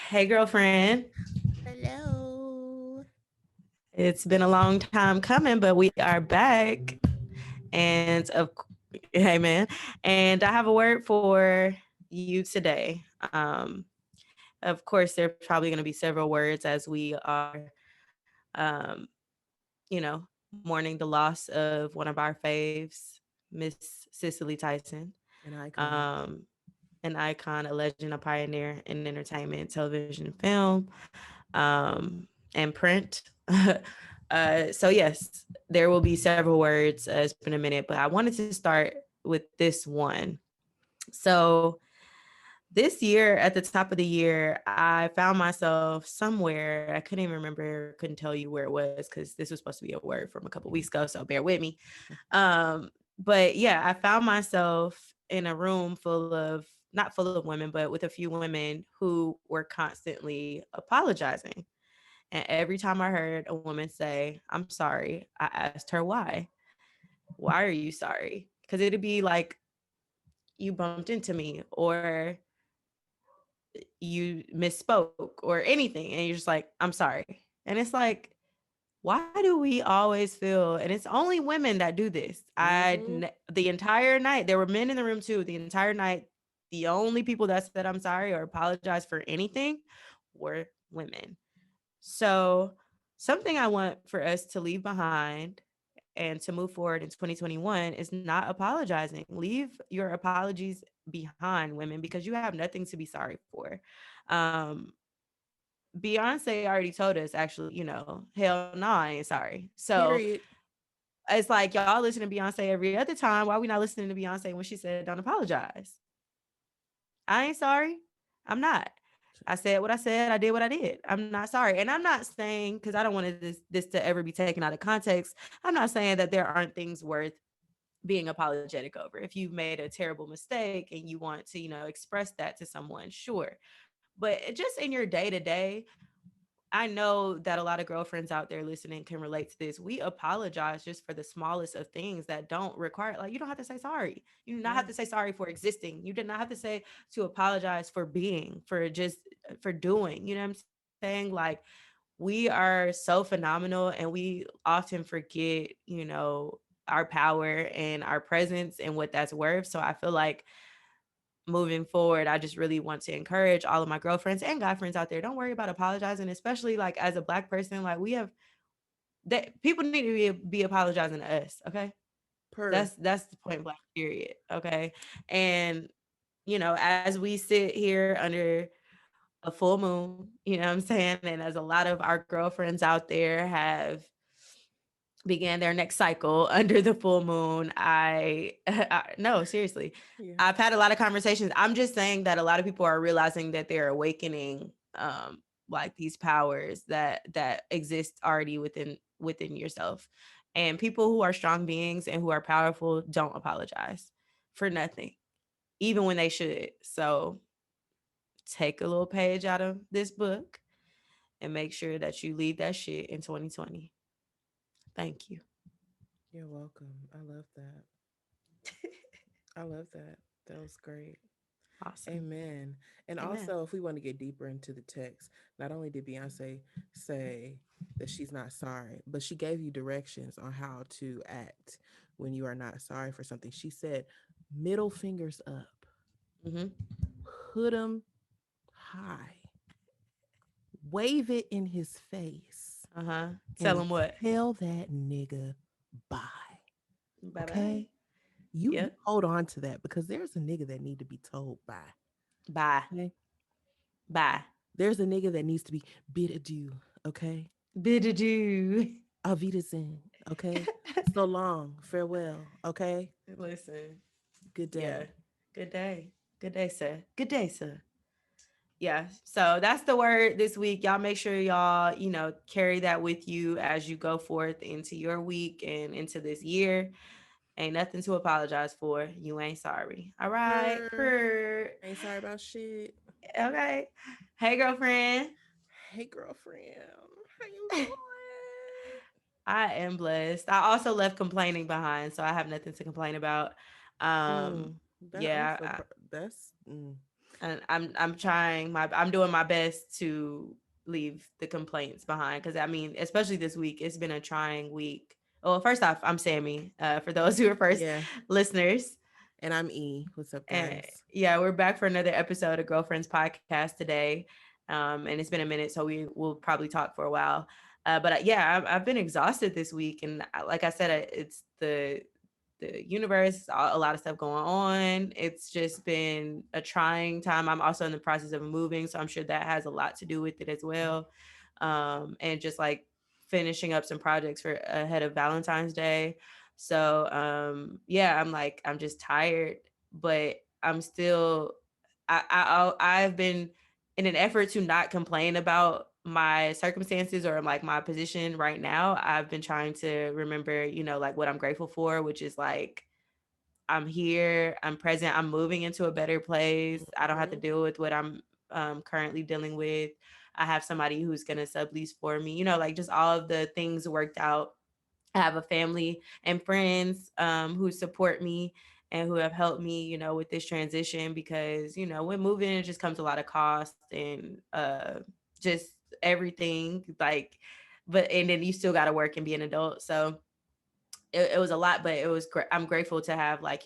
Hey, girlfriend. Hello. It's been a long time coming, but we are back. And hey, man. And I have a word for you today. Of course, there's probably going to be several words as we are, um, mourning the loss of one of our faves, Miss Cicely Tyson. An icon. Um, an icon, a legend, a pioneer in entertainment, television, film, and print. So yes, there will be several words. It's been a minute, but I wanted to start with this one. So this year, at the top of the year, I found myself somewhere. I couldn't even remember, couldn't tell you where it was because this was supposed to be a word from a couple weeks ago. So bear with me. But yeah, I found myself in a room full of not full of women, but with a few women who were constantly apologizing. And every time I heard a woman say, "I'm sorry," I asked her why. Why are you sorry? Because it'd be like you bumped into me or you misspoke or anything. And you're just like, "I'm sorry." And it's like, why do we always feel, and it's only women that do this. Mm-hmm. The entire night, there were men in the room too. The entire night, the only people that said I'm sorry or apologized for anything were women. So, something I want for us to leave behind and to move forward in 2021 is not apologizing. Leave your apologies behind, women, because you have nothing to be sorry for. Um, Beyonce already told us, actually, hell no, I ain't sorry. So Period. it's like y'all listen to Beyonce every other time. Why we not listening to Beyonce when she said don't apologize? I ain't sorry. I'm not. I said what I said. I did what I did. I'm not sorry. And I'm not saying, because I don't want this to ever be taken out of context. I'm not saying that there aren't things worth being apologetic over. If you've made a terrible mistake and you want to, express that to someone, sure. But just in your day to day, I know that a lot of girlfriends out there listening can relate to this. We apologize just for the smallest of things that don't require, like, you don't have to say sorry. You do not have Yeah. to say sorry for existing. You did not have to say to apologize for being, for just for doing. You know what I'm saying? Like, we are so phenomenal and we often forget, our power and our presence and what that's worth. So I feel like moving forward, I just really want to encourage all of my girlfriends and guy friends out there. Don't worry about apologizing, especially like as a black person. Like, we have that people need to be apologizing to us. Okay. Per. That's the point blank period. Okay. And as we sit here under a full moon, you know what I'm saying? And as a lot of our girlfriends out there have began their next cycle under the full moon. No, seriously. Yeah. I've had a lot of conversations. I'm just saying that a lot of people are realizing that they're awakening like these powers that exist already within yourself. And people who are strong beings and who are powerful don't apologize for nothing, even when they should. So take a little page out of this book and make sure that you leave that shit in 2020. Thank you. You're welcome. I love that. I love that. That was great. Awesome. Amen. And Amen. also, if we want to get deeper into the text, not only did Beyonce say that she's not sorry, but she gave you directions on how to act when you are not sorry for something. She said, middle fingers up, Mm-hmm. put them high, wave it in his face, Uh-huh. Tell and them what? tell that nigga bye. Bye-bye. Okay? You Yep. hold on to that because there's a nigga that need to be told bye. Bye. Okay? Bye. There's a nigga that needs to be bid adieu. Okay? Bid adieu. Auf Wiedersehen. Okay? So long. Farewell. Okay? Listen. Good Yeah. day. Good day. Good day, sir. Good day, sir. Yeah. So that's the word this week. Y'all make sure y'all, carry that with you as you go forth into your week and into this year. Ain't nothing to apologize for. You ain't sorry. All right. Purr. Per. Ain't sorry about shit. Okay. Hey, girlfriend. Hey, girlfriend. How you doing? I am blessed. I also left complaining behind, so I have nothing to complain about. Um, Mm, that I'm yeah, so that's And I'm doing my best to leave the complaints behind, because I mean, especially this week, it's been a trying week. Well, first off, I'm Sammy. For those who are first Yeah. listeners, And I'm E. What's up, and guys? yeah, we're back for another episode of Girlfriends podcast today. And it's been a minute, so we will probably talk for a while. But yeah, I've been exhausted this week, and like I said, it's the universe, a lot of stuff going on. It's just been a trying time. I'm also in the process of moving, so I'm sure that has a lot to do with it as well. And just like finishing up some projects for ahead of Valentine's Day. So yeah, I'm just tired, but I'm still I've been in an effort to not complain about my circumstances or like my position right now. I've been trying to remember, like what I'm grateful for, which is like I'm here, I'm present, I'm moving into a better place. I don't have to Hmm. deal with what I'm currently dealing with. I have somebody who's going to sublease for me, like just all of the things worked out. I have a family and friends who support me and who have helped me, with this transition, because, when moving, it just comes a lot of cost and just everything. Like, but, and then you still got to work and be an adult. So, it was a lot, but I'm grateful to have, like,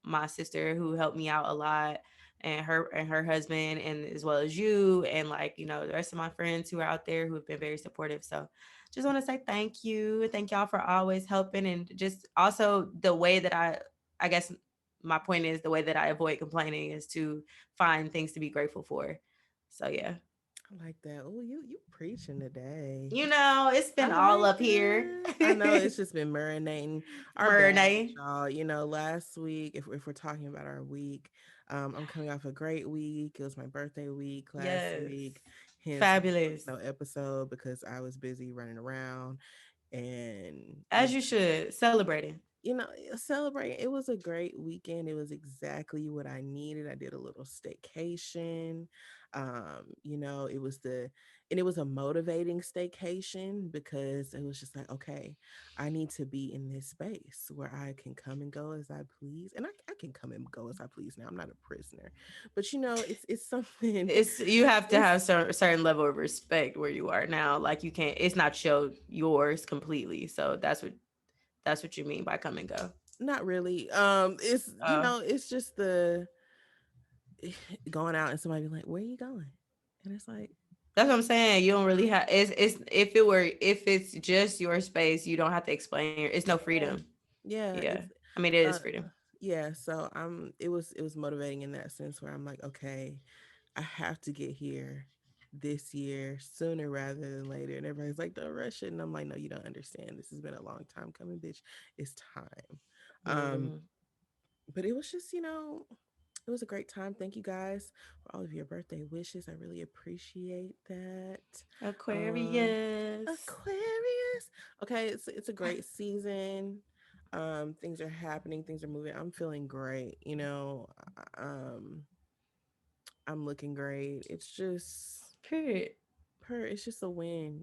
my sister who helped me out a lot, and her husband, and as well as you, and like, the rest of my friends who are out there who have been very supportive. So just want to say thank you. Thank y'all for always helping. And just also the way that I guess my point is, the way that I avoid complaining is to find things to be grateful for. So yeah. I like that. Oh, you preaching today. It's I been all like up here. that. I know it's just been marinating. Our bad, Marinade. y'all. Last week, if we're talking about our week, I'm coming off a great week. It was my birthday week last Yes. week. Hence, Fabulous. no episode because I was busy running around and As you should. Celebrating. celebrating. It was a great weekend. It was exactly what I needed. I did a little staycation. It was and it was a motivating staycation because it was just like, okay, I need to be in this space where I can come and go as I please. And I can come and go as I please now. I'm not a prisoner. But it's something. It's you have to It's have certain level of respect where you are now. Like you can't. It's not yours completely. So that's what you mean by come and go. not really. It's Oh, it's just the going out and somebody be like, "Where are you going?" And it's like, that's what I'm saying. You don't really have. It's if it's just your space, you don't have to explain. It's no yeah, freedom. yeah, Yeah. it's I mean, it is uh, freedom. yeah. So it was motivating in that sense where I'm like, okay, I have to get here this year sooner rather than later. And everybody's like, don't rush it. And I'm like, no, you don't understand. This has been a long time coming, bitch. It's time. Um, Mhm. but it was just, it was a great time. Thank you guys for all of your birthday wishes. I really appreciate that. Um, Aquarius. Aquarius. Okay, it's a great season. Things are happening, things are moving. I'm feeling great. Um, I'm looking great. Period. It's just a win.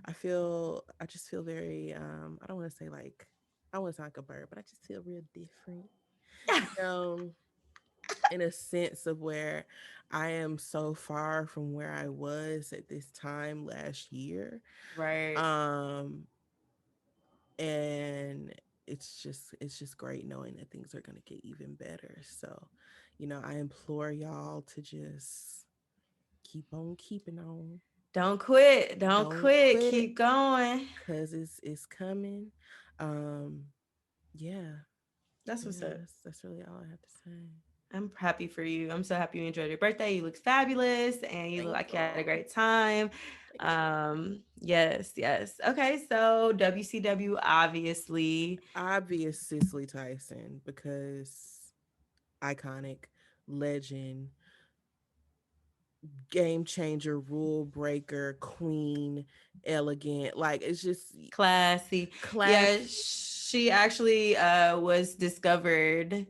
I just feel very I don't want to say like I want to sound like a bird, but I just feel real different. You know, in a sense of where I am so far from where I was at this time last year. Right. Um and it's just great knowing that things are going to get even better. So, I implore y'all to just keep on keeping on. Don't quit. Don't Don't quit. quit Keep going. cuz it's coming. Um yeah. That's what's Yeah, up. that's really all I have to say. I'm happy for you. I'm so happy you enjoyed your birthday. You look fabulous and you look Thank like you had a you. great time. Thank you. Yes, yes. Okay, so WCW obviously Obvious Cicely Tyson because iconic, legend, game changer, rule breaker, queen, elegant. Like it's just classy. class. Yeah, she actually was discovered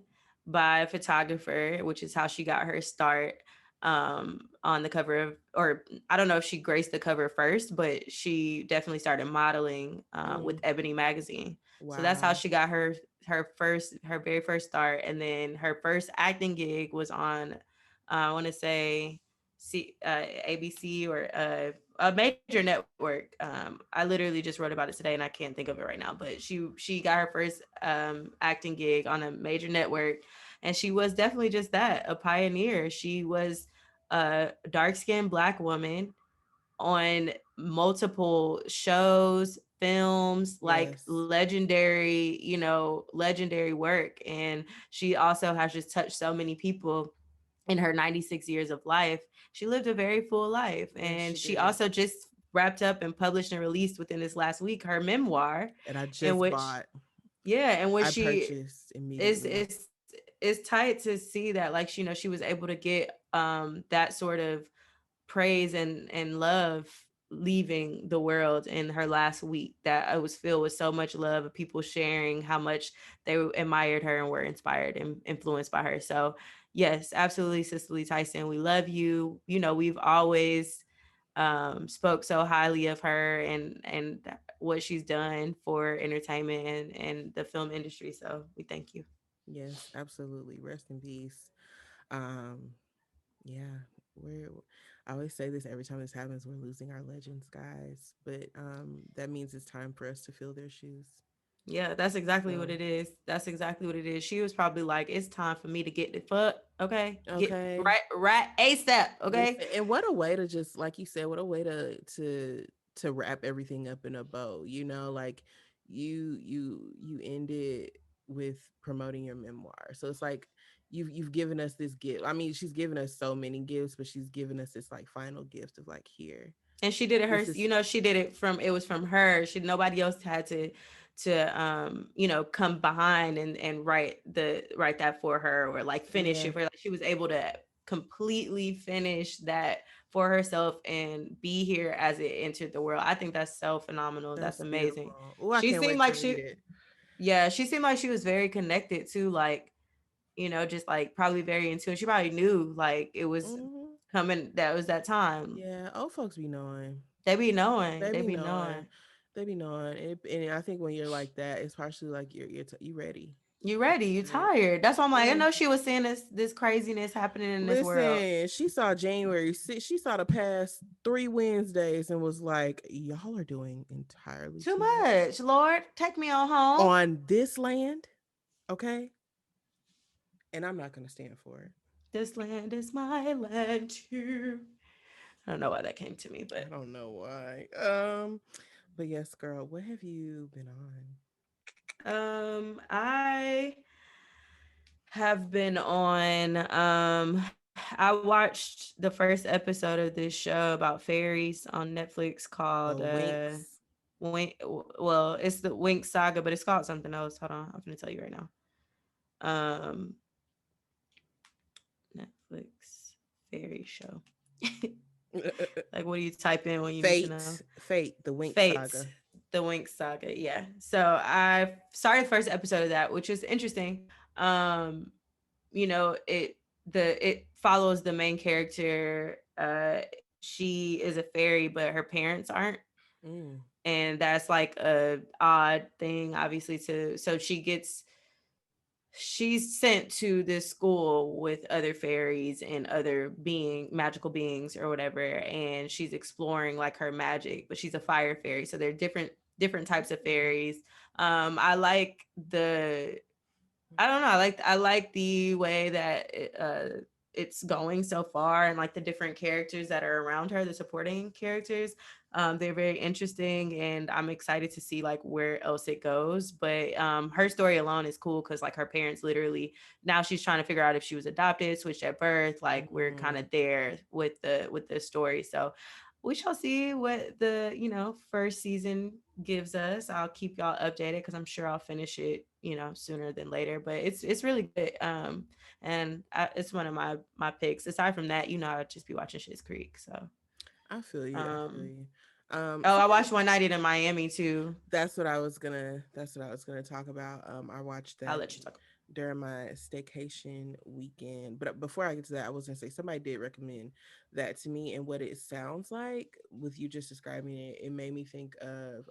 by a photographer, which is how she got her start on the cover of, or I don't know if she graced the cover first, but she definitely started modeling with Mm, Ebony magazine. So that's how wow. she got her very first start, and then her first acting gig was on I want to say ABC or a major network. I literally just wrote about it today and I can't think of it right now. But she got her first acting gig on a major network, and she was definitely just that, a pioneer. She was a dark skinned Black woman on multiple shows, films, like Yes. legendary, legendary work. And she also has just touched so many people in her 96 years of life. She lived a very full life. Yes, And she she did. also just wrapped up and published and released within this last week her memoir, And I in just which, bought. yeah, in which I she purchased is immediately. it's tight to see that, like, she was able to get that sort of praise and love leaving the world in her last week, that it was filled with so much love of people sharing how much they admired her and were inspired and influenced by her. So yes, absolutely, Cicely Tyson, we love you. We've always spoke so highly of her and what she's done for entertainment and the film industry, so we thank you. Yes, absolutely. Rest in peace. Um, yeah, we're I always say this every time this happens, we're losing our legends, guys. But that means it's time for us to fill their shoes. Yeah, that's exactly what So it is. That's exactly what it is. She was probably like, it's time for me to get the fuck, okay? Get okay. right ASAP, okay? Listen, and what a way to just like you said, what a way to wrap everything up in a bow. Like you ended with promoting your memoir. So it's like you've given us this gift. I mean, she's given us so many gifts, but she's given us this like final gift of like here. And she did it her, This is she did it from, it was from her. Nobody else had to come behind and write that for her, or like finish yeah, it for her. Like, she was able to completely finish that for herself and be here as it entered the world. I think that's so phenomenal. That's that's amazing. beautiful. Oh, I She can't seemed wait to like read it. she seemed like she was very connected to, like, just like probably very into it. She probably knew like it was Hmm. coming, that was that time. Yeah, old folks be knowing. They be knowing. They They be be knowing. knowing. They be knowing. And I think when you're like that, it's partially like you ready. You ready? You Right. tired? That's why I'm like, I Yeah. know she was seeing this craziness happening in this world. Listen, she saw January 6th. She saw the past 3 Wednesdays and was like, y'all are doing entirely Too too much much, Lord. Take me on home. on this land. Okay. And I'm not going to stand for it. This land is my land too. I don't know why that came to me, I but don't know why. But yes, girl, what have you been on? I have been on I watched the first episode of this show about fairies on Netflix called The Winks. Wink, well, it's the Wink Saga, but it's called something else. Hold on, I'm gonna tell you right now. um Netflix fairy show. Like, what do you type in when you need to know? Fate, the Wink Fates, Saga. the Wink Saga. Yeah. So I started the first episode of that, which is interesting. Um, it follows the main character. She is a fairy, but her parents aren't. Mm. And that's like a odd thing, obviously, to so she's sent to this school with other fairies and other magical beings or whatever, and she's exploring like her magic, but she's a fire fairy, so there are different types of fairies. I like the I don't know. I like the way that it's going so far, and like the different characters that are around her, the supporting characters. They're very interesting, and I'm excited to see like where else it goes. But her story alone is cool because like her parents literally, now she's trying to figure out if she was adopted, switched at birth. Like, we're kind Mm. of there with the story. So we shall see what the first season gives us. I'll keep y'all updated because I'm sure I'll finish it sooner than later. But it's really good. And it's one of my picks. Aside from that, I'd just be watching Schitt's Creek. So I feel you. I feel um you. oh, I Somebody watched One Night in Miami too. that's what I was gonna talk about. I watched I'll that let you talk. during my staycation weekend. But before I get to that, I was gonna say somebody did recommend that to me, and what it sounds like with you just describing it, it made me think of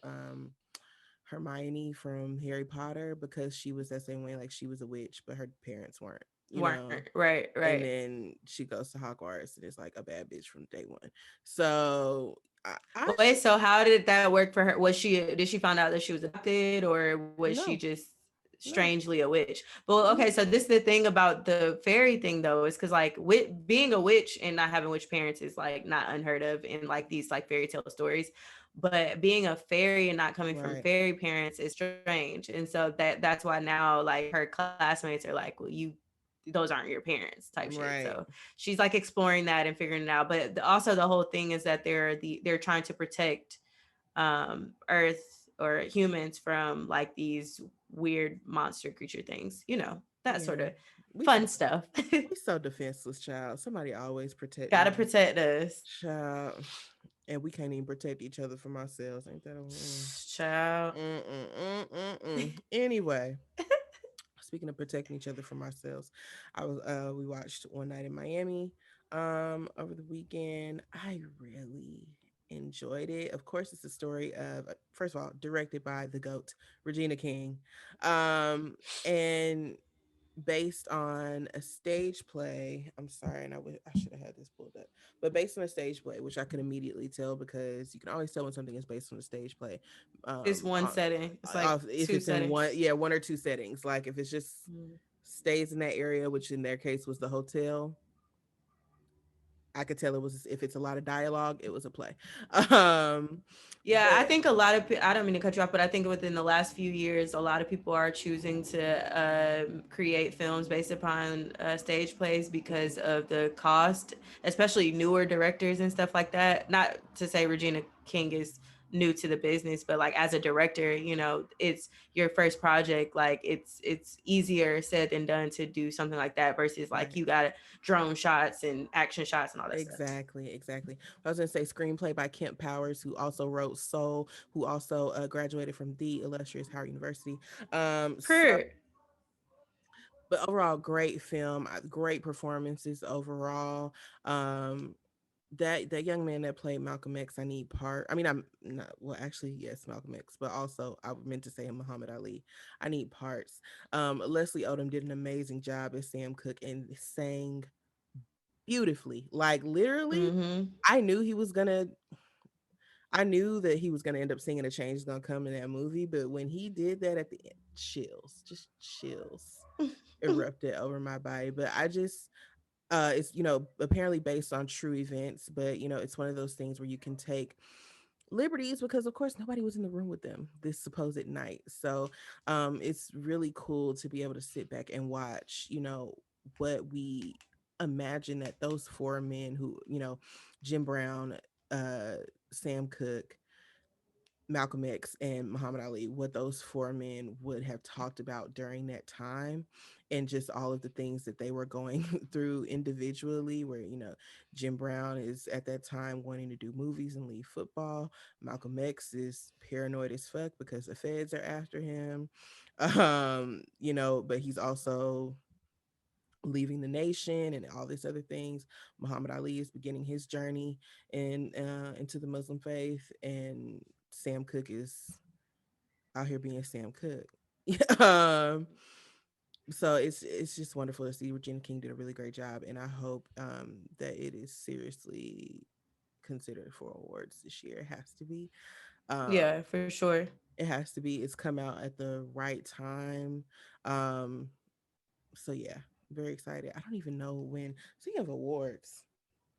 Hermione from Harry Potter, because she was that same way, like she was a witch, but her parents weren't. you know. And Right. then she goes to Hogwarts and is like a bad bitch from day one. So I Wait, so how did that work for her? Did she find out that she was adopted, or was she no, just no, strangely a witch? But okay, no, so this is the thing about the fairy thing though, is because like being a witch and not having witch parents is like not unheard of in like these like fairy tale stories. But being a fairy and not coming from right, fairy parents is strange. And so that's why now like her classmates are like, well, those aren't your parents type shit. right, So she's like exploring that and figuring it out. But also the whole thing is that they're trying to protect Earth or humans from like these weird monster creature things. That sort yeah. of We fun stuff. we so defenseless, child. Somebody always Gotta protecting us, protect us, child. And we can't even protect each other from ourselves. Ain't that child. Anyway, speaking of protecting each other from ourselves, I was we watched One Night in Miami over the weekend. I really enjoyed it. Of course, it's a story of first of all, directed by the GOAT, Regina King. And based on a stage play. I'm sorry, and I should have had this pulled up, but based on a stage play, which I could immediately tell because you can always tell when something is based on a stage play. It's Um, one uh, setting. It's like if two it's in one, settings. yeah, one or two settings. Like if it's just Mm. stays in that area, which in their case was the hotel. I could tell it was if it's a lot of dialogue, it was a play. Um, Yeah, I but think a lot of I don't mean to cut you off, but I think within the last few years, a lot of people are choosing to create films based upon stage plays because of the cost, especially newer directors and stuff like that. Not to say Regina King is new to the business, but like as a director, it's your first project. Like it's easier said than done to do something like that versus like right. you got drone shots and action shots and all that stuff. Exactly, exactly. I was gonna say screenplay by Kemp Powers, who also wrote Soul, who also graduated from the illustrious Howard University. So, Per but overall, great film, great performances overall. Um, that young man that played Malcolm X, I need part. I mean, I'm not well, actually, yes, Malcolm X, but also I meant to say Muhammad Ali. I need parts. Leslie Odom did an amazing job as Sam Cooke and sang beautifully. Like literally, Mm-hmm. I knew he was gonna I knew that he was gonna end up singing "A Change Is Gonna Come" in that movie, but when he did that at the end, chills, just chills erupted over my body. But I just it's apparently based on true events, but it's one of those things where you can take liberties because of course nobody was in the room with them this supposed night. So it's really cool to be able to sit back and watch what we imagine that those four men who Jim Brown, uh Sam Cooke, Malcolm X, and Muhammad Ali, what those four men would have talked about during that time, and just all of the things that they were going through individually. Where, Jim Brown is at that time wanting to do movies and leave football. Malcolm X is paranoid as fuck because the feds are after him. But he's also leaving the nation and all these other things. Muhammad Ali is beginning his journey into the Muslim faith, and Sam Cooke is out here being Sam Cooke. um, so it's just wonderful to see. Regina King did a really great job, and I hope that it is seriously considered for awards this year. It has to be. Um, Yeah, for sure. it has to be. It's come out at the right time. Um, so yeah, very excited. I don't even know when. Speaking of awards,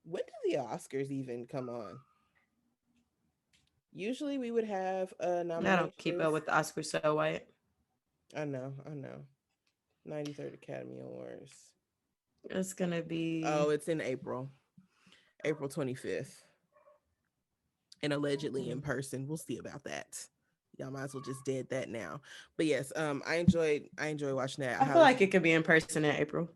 when do the Oscars even come on? Usually we would have I don't keep up nominations. with the Oscars so white. I know. 93rd Academy Awards. It's gonna be Oh, it's in April, April 25th, and allegedly in person. We'll see about that. Y'all might as well just dead that now. But yes, I enjoy watching that. I I feel highly like it could be in person in April.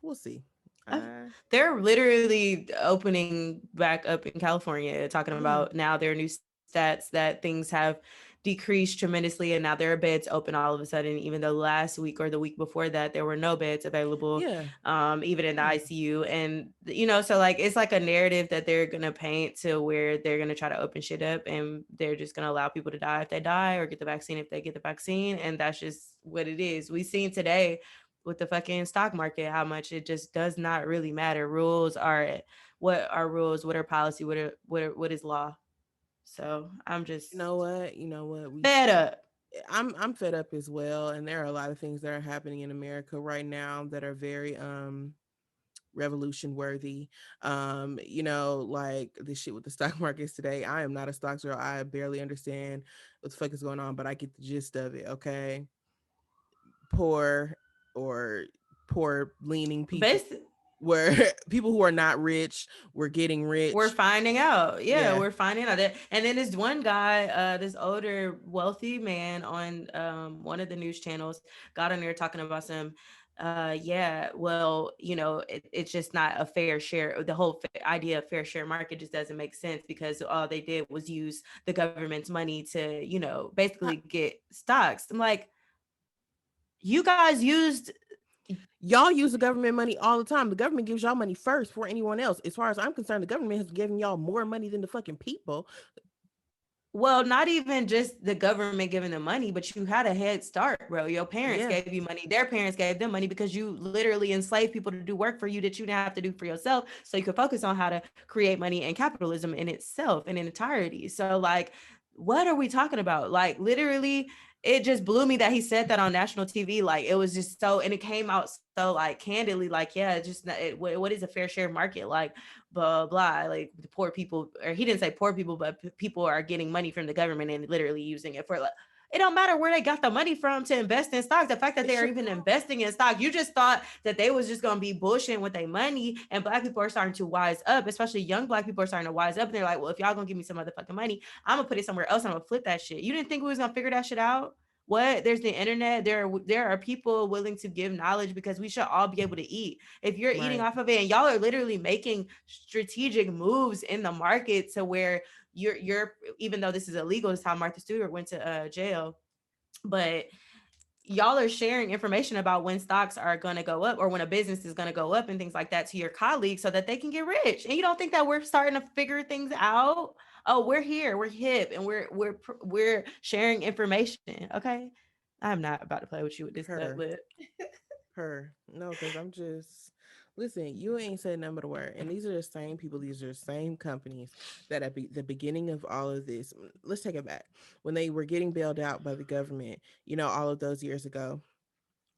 we'll see. I, Uh they're literally opening back up in California, talking yeah, about now there are new stats that things have decreased tremendously, and now there are beds open all of a sudden. Even though last week or the week before that there were no beds available, yeah, even in the yeah. ICU, and so like it's like a narrative that they're gonna paint to where they're gonna try to open shit up, and they're just gonna allow people to die if they die or get the vaccine if they get the vaccine, and that's just what it is. We seen today with the fucking stock market, how much it just does not really matter. Rules are what are rules, what are policy, what is law. So I'm just You know what? You know what? fed up. I'm fed up as well, and there are a lot of things that are happening in America right now that are very revolution worthy. You know, like this shit with the stock markets today. I am not a stocks girl. I barely understand what the fuck is going on, but I get the gist of it. Okay, poor or poor leaning people, Basically, where people who are not rich were getting we're rich. finding out. Yeah, Yeah, we're finding out that. And then this one guy, this older wealthy man on one of the news channels got on there talking about some yeah, well, it's just not a fair share. The whole idea of fair share market just doesn't make sense because all they did was use the government's money to, basically get stocks. I'm like, you guys used. y'all use the government money all the time. The government gives y'all money first for anyone else. As far as I'm concerned, the government has given y'all more money than the fucking people. Well, not even just the government giving them money, but you had a head start, bro. Your parents Yeah, gave you money. Their parents gave them money because you literally enslaved people to do work for you that you didn't have to do for yourself. So you could focus on how to create money and capitalism in itself in entirety. So, like, what are we talking about? Like, literally, it just blew me that he said that on national TV. Like, it was just so, and it came out so like candidly, like, yeah, what is a fair share market? Like, blah blah, like the poor people, or he didn't say poor people, but people are getting money from the government and literally using it for, like, it don't matter where they got the money from to invest in stocks. The fact that it they are sure even don't. investing in stock, you just thought that they was just gonna be bullshitting with their money. And black people are starting to wise up, especially young black people are starting to wise up. And they're like, well, if y'all gonna give me some motherfucking money, I'm gonna put it somewhere else. I'm gonna flip that shit. You didn't think we was gonna figure that shit out? What? There's the internet. There are people willing to give knowledge because we should all be able to eat. If you're eating Right. off of it, and y'all are literally making strategic moves in the market to where you're even though this is illegal, it's how Martha Stewart went to jail. But y'all are sharing information about when stocks are going to go up or when a business is going to go up and things like that to your colleagues so that they can get rich. And you don't think that we're starting to figure things out? Oh, we're here, we're hip, and we're sharing information. Okay, I'm not about to play with you with this nut Per, lip. no, because I'm just, listen, you ain't said nothing but a word. And these are the same people, these are the same companies that at the beginning of all of this, let's take it back. When they were getting bailed out by the government, you know, all of those years ago,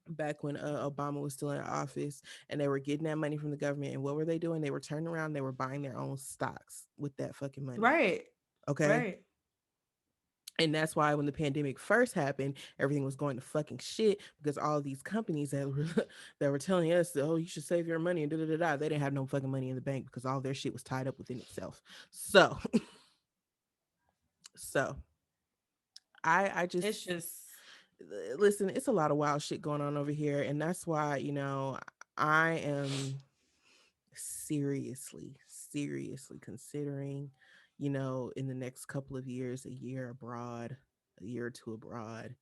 back when Obama was still in office, and they were getting that money from the government. And what were they doing? They were turning around, they were buying their own stocks with that fucking money. Right, Okay. right. And that's why when the pandemic first happened, everything was going to fucking shit because all of these companies that were that were telling us, oh, you should save your money and da da da da, they didn't have no fucking money in the bank because all their shit was tied up within itself. So, so I It's just just listen. It's a lot of wild shit going on over here, and that's why I am seriously considering, in the next couple of years, a year abroad, a year or two abroad,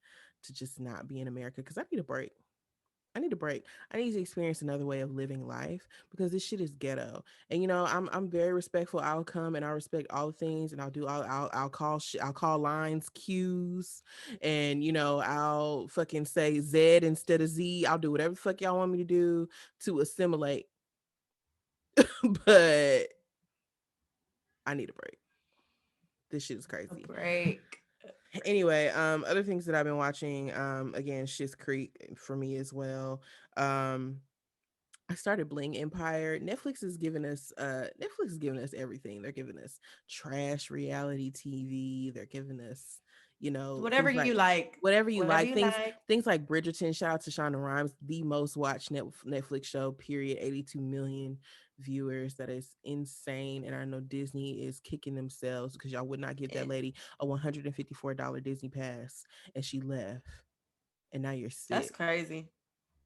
to just not be in America because I need a break. I need a break. I need to experience another way of living life because this shit is ghetto. And I'm very respectful. I'll come and I respect all the things, and I'll do I'll call I'll call lines Q's, and I'll fucking say Z instead of Z. I'll do whatever the fuck y'all want me to do to assimilate. But I need a break. This shit is a crazy. break. Anyway, other things that I've been watching, again, Schitt's Creek for me as well. Um, I started Bling Empire. Netflix is giving us everything. They're giving us trash reality TV. They're giving us, Whatever things you like like. whatever you Whatever like. you Things like. things like Bridgerton. Shout out to Shonda Rhimes, the most watched Netflix show. Period. 82 million viewers. That is insane. And I know Disney is kicking themselves because y'all would not give that lady a $154 Disney pass, and she left. And now you're That's sick. crazy.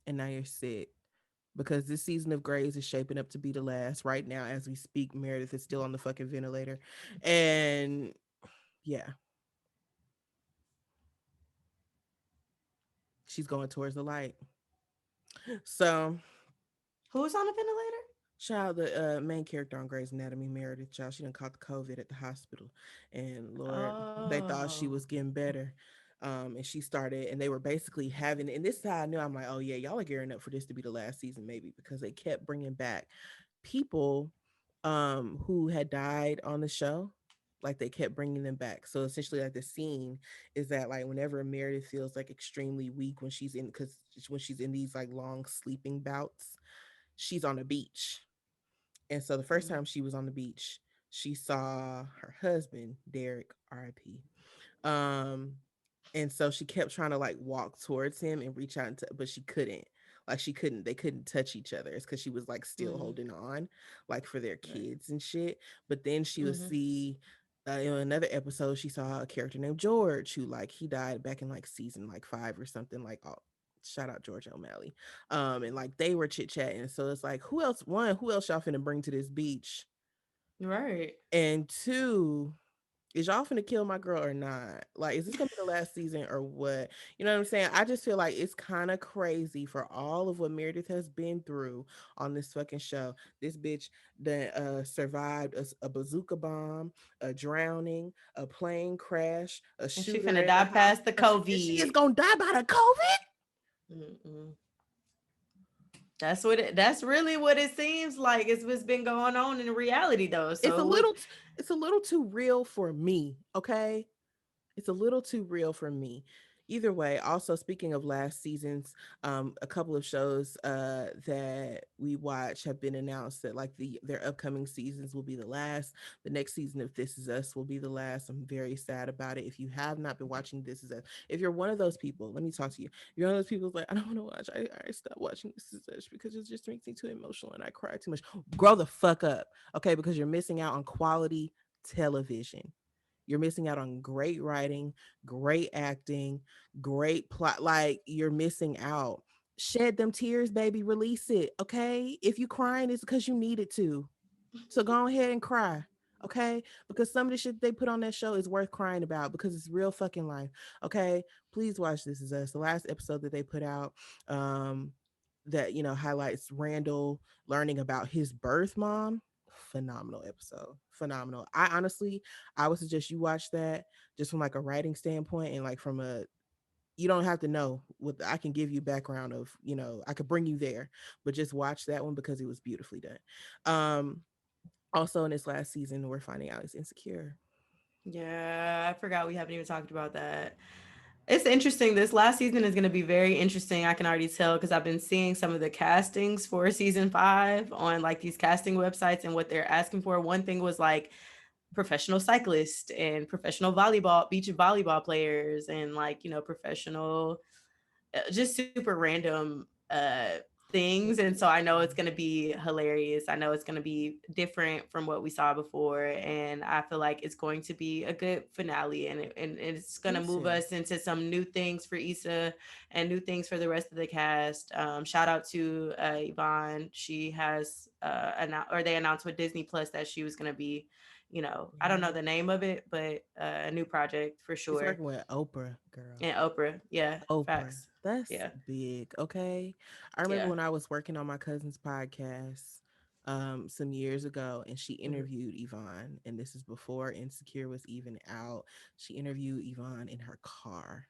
And now you're sick because this season of Grays is shaping up to be the last. Right now, as we speak, Meredith is still on the fucking ventilator. And yeah, she's going towards the light. So, Who's on the ventilator? child, the main character on Grey's Anatomy, Meredith, child, she done caught the COVID at the hospital. And Lord, they thought she Oh, was getting better. And she started, and they were basically having, and this is how I knew. I'm like, oh yeah, y'all are gearing up for this to be the last season, maybe, because they kept bringing back people who had died on the show. Like they kept bringing them back. So essentially, like the scene is that like whenever Meredith feels like extremely weak when she's in, because when she's in these like long sleeping bouts, she's on the beach. And so the first time she was on the beach, she saw her husband, Derek, RIP. Um, and so she kept trying to like walk towards him and reach out into, but she couldn't. Like she couldn't, they couldn't touch each other. It's because she was like still Mm-hmm. holding on, like for their Right. kids and shit. But then she would Mm-hmm. see in another episode, she saw a character named George who like he died back in like season like 5 or something. Like, oh, shout out George O'Malley. And like they were chit chatting. So it's like, who else? One, who else y'all finna bring to this beach? Right. And two, is y'all finna kill my girl or not? Like, is this gonna be the last season or what? You know what I'm saying? I just feel like it's kind of crazy for all of what Meredith has been through on this fucking show. This bitch that survived a bazooka bomb, a drowning, a plane crash, a And she shooter finna in the die house, past the and she is COVID. gonna die by the COVID. Mm-mm. That's really what it seems like. It's what's been going on in reality though. It's a So what little, it's a little too real for me. Okay, it's a little too real for me. Either way, also speaking of last seasons, a couple of shows that we watch have been announced that like their upcoming seasons will be the last. The next season of This Is Us will be the last. I'm very sad about it. If you have not been watching This Is Us, if you're one of those people, let me talk to you. If you're one of those people who's like, I don't want to watch. I stopped watching This Is Us because it just makes me too emotional and I cry too much. Grow the fuck up, okay? Because you're missing out on quality television. You're missing out on great writing, great acting, great plot. Like you're missing out. Shed them tears, baby. Release it. Okay. If you crying, it's because you need it to. So go ahead and cry. Okay. Because some of the shit they put on that show is worth crying about because it's real fucking life. Okay. Please watch This Is Us. The last episode that they put out, um, that highlights Randall learning about his birth mom. Phenomenal episode. Phenomenal. I honestly, I would suggest you watch that just from like a writing standpoint and like from a, you don't have to know what I can give you background of, I could bring you there, but just watch that one because it was beautifully done. Also in this last season, we're finding out he's insecure. yeah, I forgot we haven't even talked about that. It's interesting. This last season is going to be very interesting. I can already tell because I've been seeing some of the castings for season 5 on like these casting websites and what they're asking for. One thing was like professional cyclists and professional volleyball, beach volleyball players, and like, professional just super random things. And so I know it's going to be hilarious. I know it's going to be different from what we saw before, and I feel like it's going to be a good finale, and it's going to Me move too. us into some new things for Issa and new things for the rest of the cast. Shout out to Yvonne. She has or they announced with Disney Plus that she was going to be, I don't know Yeah. the name of it, but a new project for She's sure. working with Oprah, girl. And Oprah, yeah, Oprah. facts. That's Yeah. big. Okay. I remember Yeah. when I was working on my cousin's podcast some years ago and she Mhm. interviewed Yvonne, and this is before Insecure was even out. She interviewed Yvonne in her car,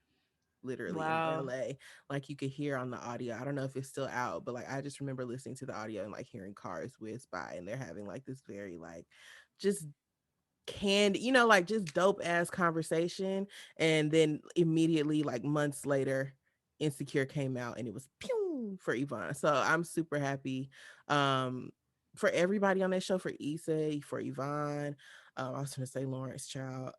literally in Wow. LA. Like you could hear on the audio. I don't know if it's still out, but like I just remember listening to the audio and like hearing cars whiz by and they're having like this very like just candy, like just dope ass conversation. And then immediately, like months later, Insecure came out and it was pew for Yvonne. So I'm super happy for everybody on that show, for Issa, for Yvonne. I was gonna say Lawrence Child.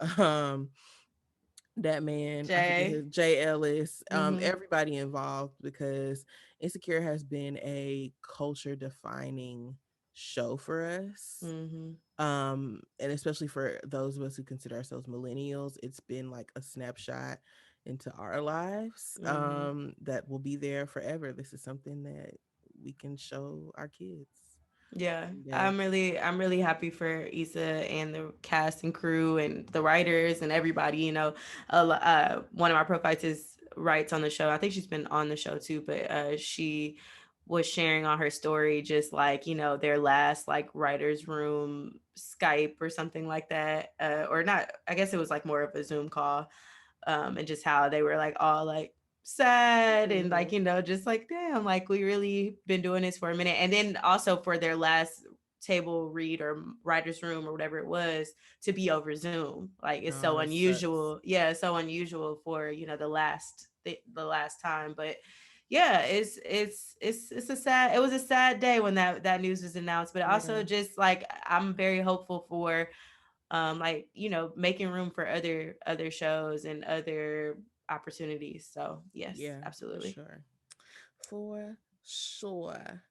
That man, I forget Jay. his Jay Ellis, Mm-hmm. everybody involved because Insecure has been a culture defining show for us, Mm-hmm. and especially for those of us who consider ourselves millennials, it's been like a snapshot into our lives Mm-hmm. that will be there forever. This is something that we can show our kids Yeah, one day. I'm really happy for Issa and the cast and crew and the writers and everybody. One of my profiles writes on the show. I think she's been on the show too, but she was sharing on her story just like their last like writers room Skype or something like that, or not. I guess it was like more of a Zoom call and just how they were like all like sad and like, Mhm. you know, just like, damn, like we really been doing this for a minute. And then also for their last table read or writer's room or whatever it was to be over Zoom. Like it's Oh, so that sucks. unusual. Yeah, it's so unusual for, you know, the last time. But yeah, it's a sad, it was a sad day when that news was announced, but also Yeah. just like I'm very hopeful for like, you know, making room for other shows and other opportunities. So yes, Yeah, for absolutely. sure. For sure.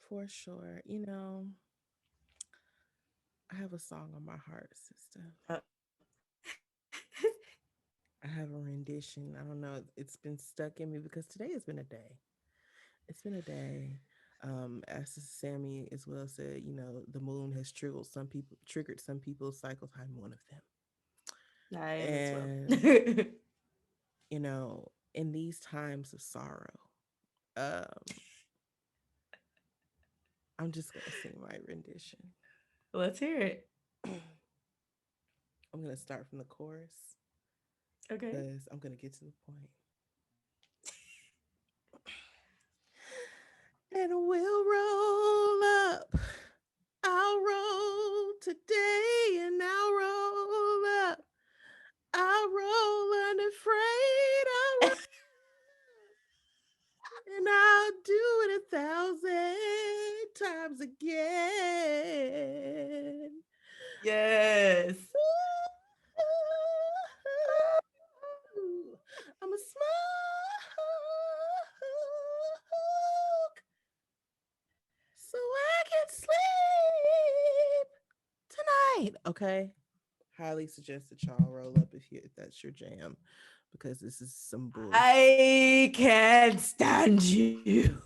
For sure. I have a song on my heart, sister. Uh, I have a rendition. I don't know. It's been stuck in me because today has been a day. It's been a day. As Sammy as well said, the moon has triggered some people's cycles. I'm one of them. I am as well. And in these times of sorrow, um, I'm just gonna sing my rendition. Let's hear it. I'm gonna start from the chorus Okay. because I'm gonna get to the point. And we'll roll up. I'll roll today and I'll roll up. I'll roll unafraid. I'll roll and I'll do it 1,000 times again. Yes. I'm a smoke so I can sleep tonight. Okay. Highly suggest that y'all roll up if that's your jam, because this is some bullshit. I can't stand you.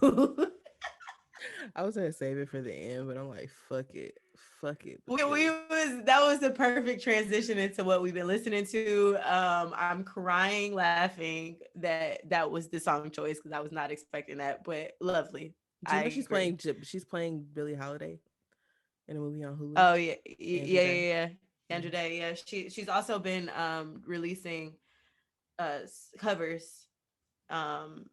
I was gonna save it for the end, but I'm like, fuck it, we because was that was the perfect transition into what we've been listening to. I'm crying laughing that was the song choice because I was not expecting that, but lovely. do you I know agree. she's playing Billie Holiday in a movie on Hulu? Oh yeah, Andrew Day. yeah. Andrew Yes. Day, yeah. She's also been releasing covers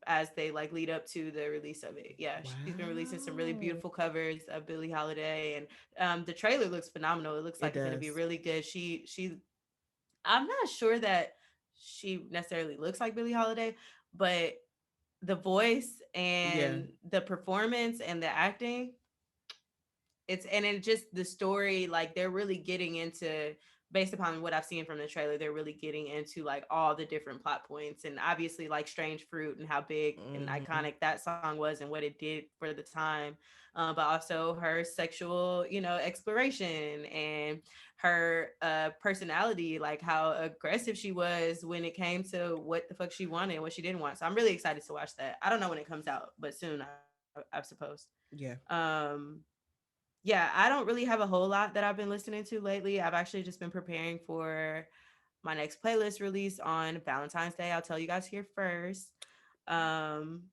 as they like lead up to the release of it. Yeah, she's been releasing some really Wow. beautiful covers of Billie Holiday, and the trailer looks phenomenal. It looks It like it's going to be does. really good. I'm not sure that she necessarily looks like Billie Holiday, but the voice Yeah. and the performance and the acting, it just the story, like they're really getting into, based upon what I've seen from the trailer, they're really getting into like all the different plot points, and obviously like Strange Fruit and how big and Hmm. iconic that song was and what it did for the time, but also her sexual, you know, exploration and her personality, like how aggressive she was when it came to what the fuck she wanted and what she didn't want. So I'm really excited to watch that. I don't know when it comes out, but soon, I suppose. Yeah. um yeah, I don't really have a whole lot that I've been listening to lately. I've actually just been preparing for my next playlist release on Valentine's Day. I'll tell you guys here first. Um,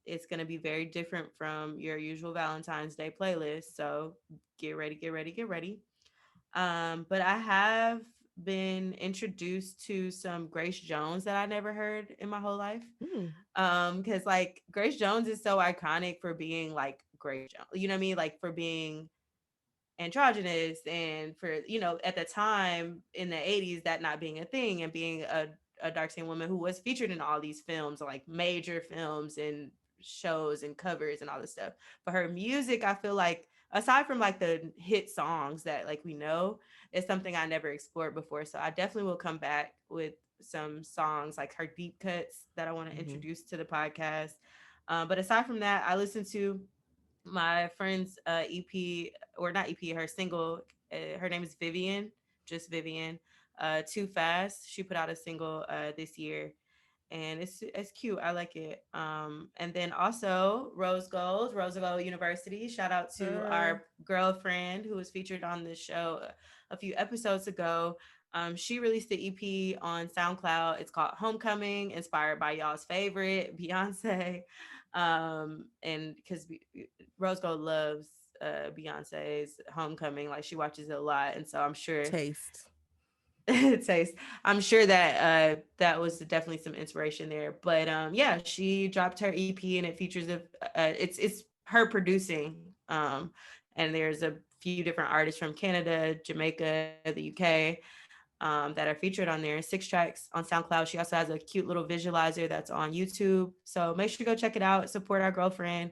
it's going to be very different from your usual Valentine's Day playlist. So get ready, get ready, get ready. But I have been introduced to some Grace Jones that I never heard in my whole life. Mm. Because like Grace Jones is so iconic for being like Grace Jones, you know what I mean? Like for being androgynous and for, you know, at the time in the 80s that not being a thing and being a dark skinned woman who was featured in all these films, like major films and shows and covers and all this stuff. But her music, I feel like, aside from like the hit songs that like we know, is something I never explored before. So I definitely will come back with some songs like her deep cuts that I want to Hmm. introduce to the podcast. But aside from that, I listen to my friend's EP, or not EP, her single. Her name is Vivian, just Vivian. Too Fast. She put out a single this year, and it's cute. I like it. And then also Rose Gold University. Shout out to Her. our girlfriend who was featured on this show a few episodes ago. She released the EP on SoundCloud. It's called Homecoming, inspired by y'all's favorite Beyonce. And because Rose Gold loves Beyonce's Homecoming, like she watches it a lot, and so I'm sure Taste. taste. I'm sure that that was definitely some inspiration there. But yeah, she dropped her EP and it features it's her producing. And there's a few different artists from Canada, Jamaica, the UK, that are featured on there. 6 tracks on SoundCloud. She also has a cute little visualizer that's on YouTube. So make sure to go check it out. Support our girlfriend.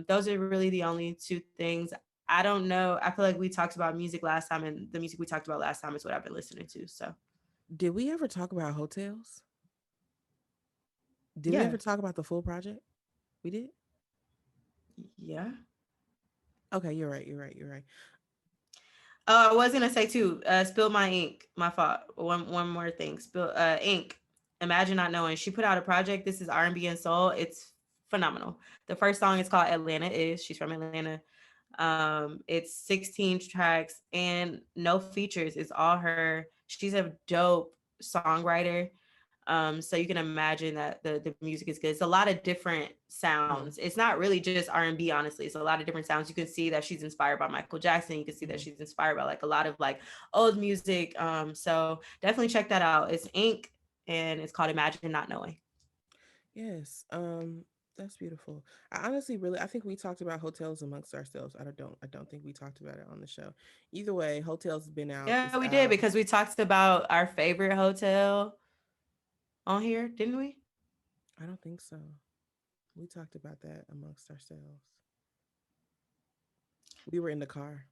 Those are really the only two things. I don't know. I feel like we talked about music last time, and the music we talked about last time is what I've been listening to. So Did we ever talk about hotels? Did we yeah, ever talk about the full project? We did. yeah. Okay, you're right. You're right. You're right. Oh, I was gonna say too. Spill my ink. My fault. One more thing. Spill ink. Imagine not knowing. She put out a project. This is R&B and soul. It's phenomenal. The first song is called Atlanta Is. She's from Atlanta. It's 16 tracks and no features. It's all her. She's a dope songwriter. So you can imagine that the music is good. It's a lot of different Mm-hmm. sounds. It's not really just R&B, honestly. It's a lot of different sounds. You can see that she's inspired by Michael Jackson. You can see that Mm-hmm. she's inspired by like a lot of like old music. So definitely check that out. It's Ink and it's called Imagine Not Knowing. Yes. That's beautiful. I honestly really I think we talked about hotels amongst ourselves. I don't think we talked about it on the show. Either way, hotels been out. Yeah, It's we did out. because we talked about our favorite hotel on here, didn't we? I don't think so. We talked about that amongst ourselves. We were in the car.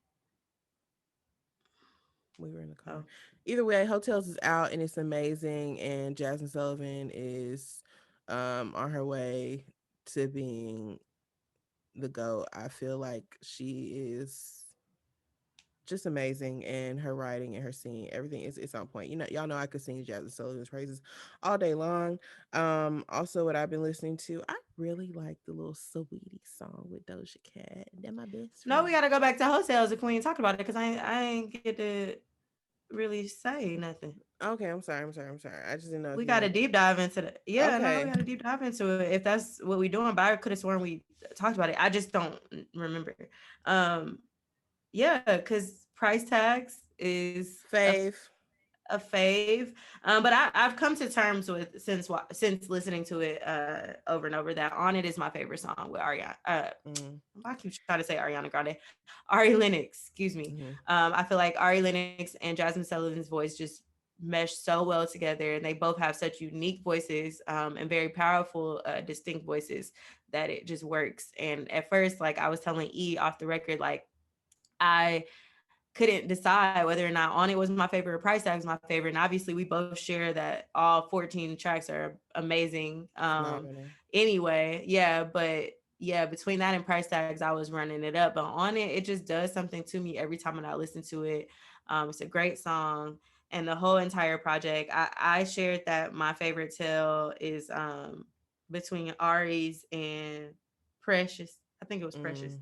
We were in the Oh. car. Either way, hotels is out and it's amazing. And Jazmine Sullivan is on her way to being the GOAT. I feel like she is just amazing, and her writing and her singing, everything is it's on point. You know, y'all know I could sing Jasmine Sullivan's praises all day long. Also what I've been listening to, I really like the little Sweetie song with Doja Cat. They're my best No, friend. we gotta go back to hotels if we ain't talking about it because I ain't get to really say nothing. Okay, I'm sorry, I'm sorry, I'm sorry. I just didn't know if We you got to wanted. deep dive into the yeah, no, we Okay. got to deep dive into it if that's what we doing. But I could have sworn we talked about it. I just don't remember. Um, yeah, because price tags is Fave. a fave. But I've come to terms with since listening to it over and over that On It is my favorite song with Ariana. Mm, I keep trying to say Ariana Grande, Ari Lennox. Excuse me. mm-hmm. I feel like Ari Lennox and Jazmine Sullivan's voice just mesh so well together, and they both have such unique voices and very powerful, distinct voices that it just works. And at first, like I was telling E off the record, like I couldn't decide whether or not On It was my favorite or Price Tag was my favorite. And obviously, we both share that all 14 tracks are amazing. Phenomenal. Anyway, yeah, but yeah, between that and Price Tags, I was running it up. But On It, it just does something to me every time I listen to it. It's a great song. And the whole entire project, I shared that my favorite tale is between Ari's and Precious. I think it was Precious.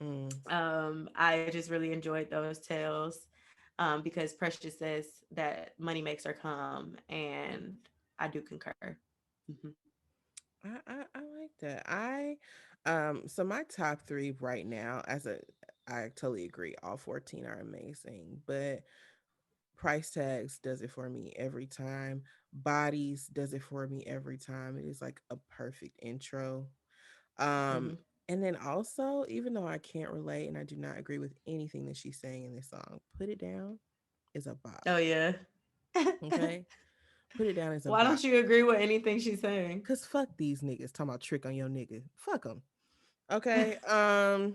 Mm, mm. I just really enjoyed those tales because Precious says that money makes her come, and I do concur. Mhm. I like that. I so my top three right now, as a I totally agree. All 14 are amazing, but Price Tags does it for me every time. Bodies does it for me every time. It is like a perfect intro. Um, Mhm. and then also, even though I can't relate and I do not agree with anything that she's saying in this song, Put It Down is a bop. Oh yeah. Okay? Put It Down is a Why bop. don't you agree with anything she's saying? Cause fuck these niggas talking about trick on your nigga. Fuck them. Okay? Fuck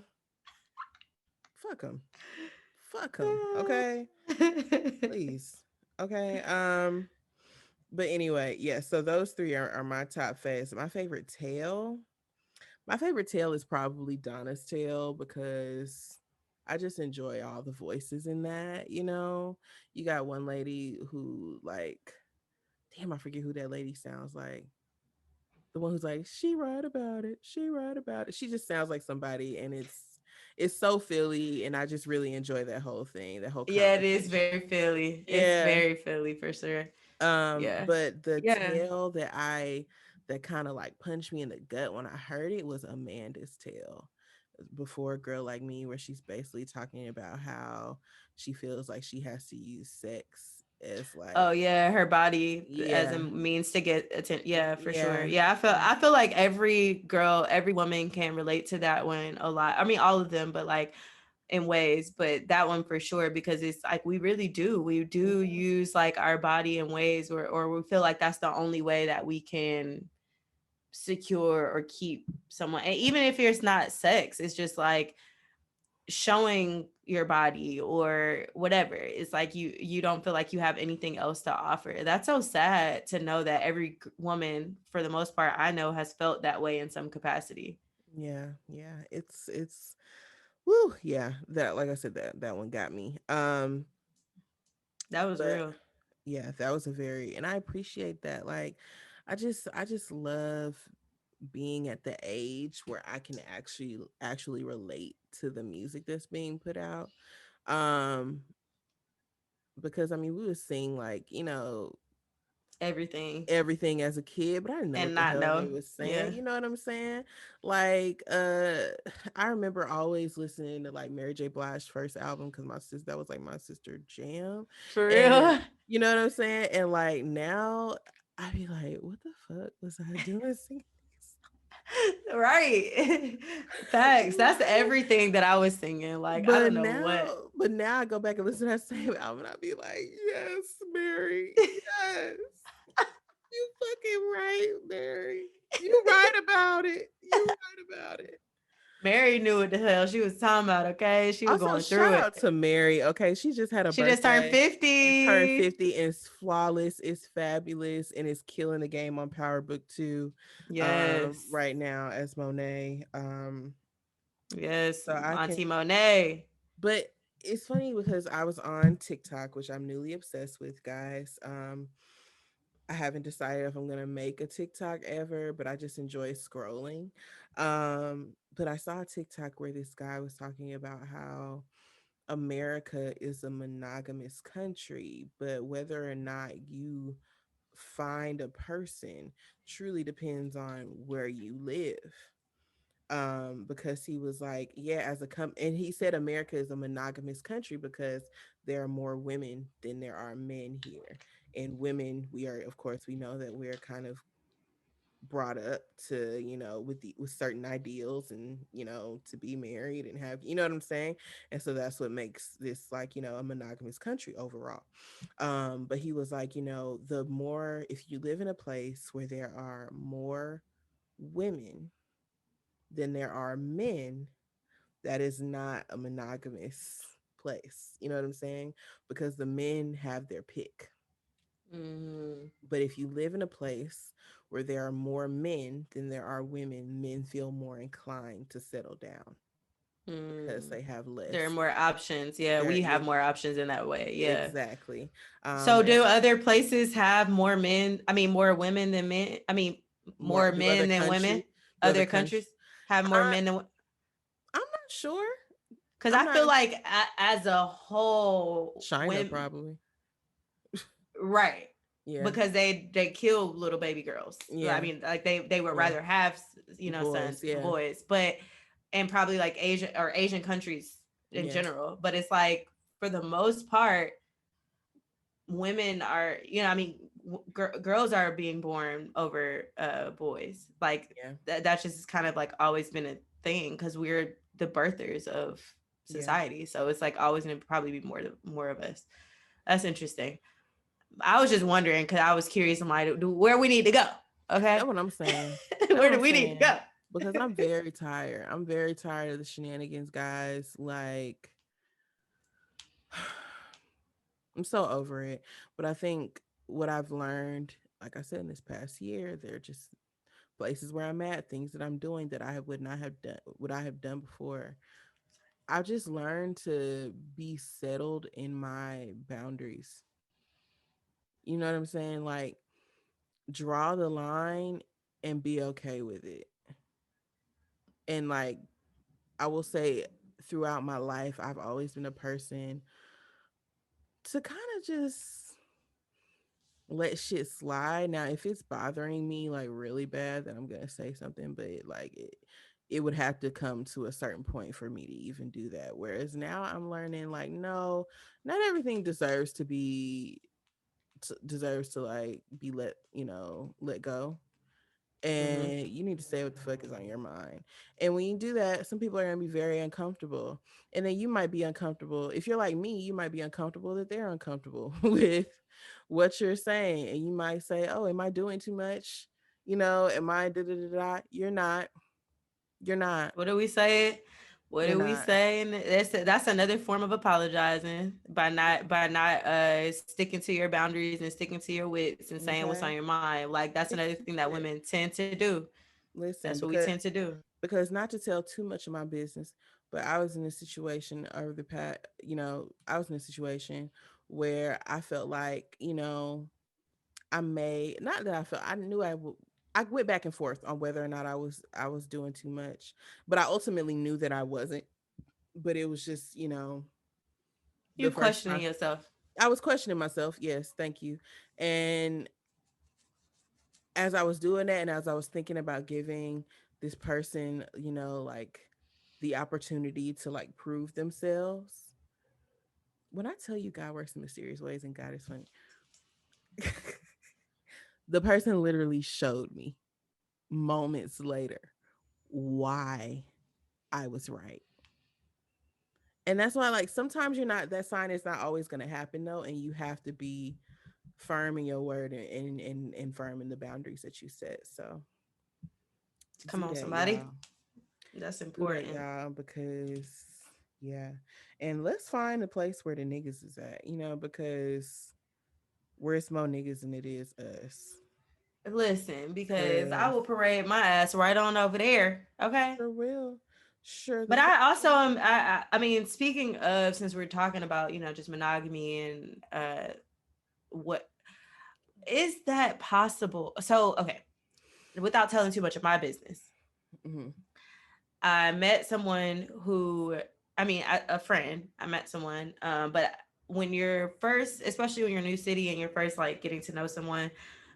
them. Fuck them. Okay? Please. Okay? But anyway, yeah, so those three are my top faves. My favorite tale is probably Donna's tale because I just enjoy all the voices in that, you know. You got one lady who like damn, I forget who that lady sounds like. The one who's like, she right about it, she right about it. She just sounds like somebody and it's so Philly and I just really enjoy that whole thing, that whole Yeah, it is conversation. very Philly. It's Yeah. very Philly for sure. Yeah. But the Yeah. tale that kind of like punched me in the gut when I heard it was Amanda's tale before a Girl Like Me, where she's basically talking about how she feels like she has to use sex as Oh like, yeah, her body as a yeah, means to get attention. Yeah, for sure. yeah, Yeah, I feel like every girl, every woman can relate to that one a lot. I mean, all of them, but like in ways, but that one for sure, because it's like we do yeah, use like our body in ways, or we feel like that's the only way that we can secure or keep someone. And even if it's not sex, it's just like showing your body or whatever. It's like you don't feel like you have anything else to offer. That's so sad to know that every woman, for the most part, I know, has felt that way in some capacity. yeah, yeah. It's woo, yeah. That, like I said, that one got me. That was But real. yeah, that was a very, and I appreciate that. Like, I just love being at the age where I can actually relate to the music that's being put out. Um, because I mean, we would sing like, Everything everything as a kid, but I didn't know and what the not hell they know. was Yeah. saying. You know what I'm saying? Like, I remember always listening to like Mary J. Blige's first album because my sister, that was like my sister jam. For And real. you know what I'm saying? And like now I be like, what the fuck was I doing singing this? Right. Facts. That's Right. everything that I was singing. Like, I But don't know now, what. but now I go back and listen to that same album and I be like, yes, Mary, yes. You fucking right, Mary. You right about it. You right about it. Mary knew what the hell she was talking about, okay? She was Also, going shout through out it. to Mary. Okay, she just had a She just turned birthday and turned 50. 50 and it's flawless, it's fabulous, and it's killing the game on Power Book 2 Yes. right now as Monet. Yes. So I can, Auntie Monet. but it's funny because I was on TikTok, which I'm newly obsessed with, guys. I haven't decided if I'm gonna make a TikTok ever, but I just enjoy scrolling. But I saw a TikTok where this guy was talking about how America is a monogamous country, but whether or not you find a person truly depends on where you live. Because he was like, yeah, and he said America is a monogamous country because there are more women than there are men here. And women, we are, of course, we know that we're kind of brought up to, with certain ideals and, to be married and have, you know what I'm saying? And so that's what makes this like, a monogamous country overall. But he was like, the more, if you live in a place where there are more women than there are men, that is not a monogamous place. You know what I'm saying? Because the men have their pick. Mm, But if you live in a place where there are more men than there are women, men feel more inclined to settle down because mm. they have There are less. more options. Yeah, There we have is more options in that way. Yeah. exactly. So And do other places have more men? I mean, more women than men? I mean, more more do other men than women? countries, do other Other countries. countries have more I men than, I'm not sure. because I'm I not feel like as a whole, China women, probably. right? Yeah. Because they kill little baby girls. I Yeah. mean, like they would Yeah. rather have Boys, sons, yeah. boys, but and probably like Asian countries in Yeah. general. But it's like for the most part, women are, I mean, girls are being born over boys. Like Yeah. that's just kind of like always been a thing because we're the birthers of Yeah. society. So it's like always going to probably be more of us. That's interesting. I was just wondering because I was curious. I'm like, where we need to go? That's Okay, what I'm saying. That's where what do I'm we need to saying. go? Because I'm very tired. I'm very tired of the shenanigans, guys. Like, I'm so over it. But I think what I've learned, like I said, in this past year, there are just places where I'm at, things that I'm doing that would not have done, what I have done before. I've just learned to be settled in my boundaries. You know what I'm saying? Like, draw the line and be okay with it. And like, I will say throughout my life, I've always been a person to kind of just let shit slide. Now, if it's bothering me like really bad, then I'm gonna say something. But like, it would have to come to a certain point for me to even do that. Whereas now I'm learning like, no, not everything deserves to like be let go. Mm-hmm. And you need to say what the fuck is on your mind. And when you do that, some people are going to be very uncomfortable. And then you might be uncomfortable. If you're like me, you might be uncomfortable that they're uncomfortable with what you're saying. And you might say, oh, am I doing too much? Am I da da da da? You're not. You're not. What do we say? What You're do we not. say? And that's another form of apologizing by not sticking to your boundaries and sticking to your wits and saying what's on Okay. your mind. Like that's another thing that women tend to do. That's Listen, what we tend to do. because not to tell too much of my business, but I was in a situation I was in a situation where I felt like, I may not that I felt I knew I would. I went back and forth on whether or not I was doing too much, but I ultimately knew that I wasn't. But it was just, You the first questioning time yourself. I was questioning myself. Yes, thank you. And as I was doing that, and as I was thinking about giving this person, like the opportunity to like prove themselves, when I tell you God works in mysterious ways and God is funny, the person literally showed me moments later why I was right. And that's why, like, sometimes that sign is not always going to happen though. And you have to be firm in your word and firm in the boundaries that you set. So Come do on, that, somebody. y'all. That's Do that, important. y'all, because yeah. And let's find a place where the niggas is at, because where's more niggas than it is us. Listen, because I Cause will parade my ass right on over there. Okay. sure will. Sure the But fuck I also will. am. I mean, speaking of, since we're talking about just monogamy and what is that possible? So okay, without telling too much of my business, Mm-hmm. I met someone who, I mean, a friend. I met someone, but when you're first, especially when you're in a new city and you're first like getting to know someone,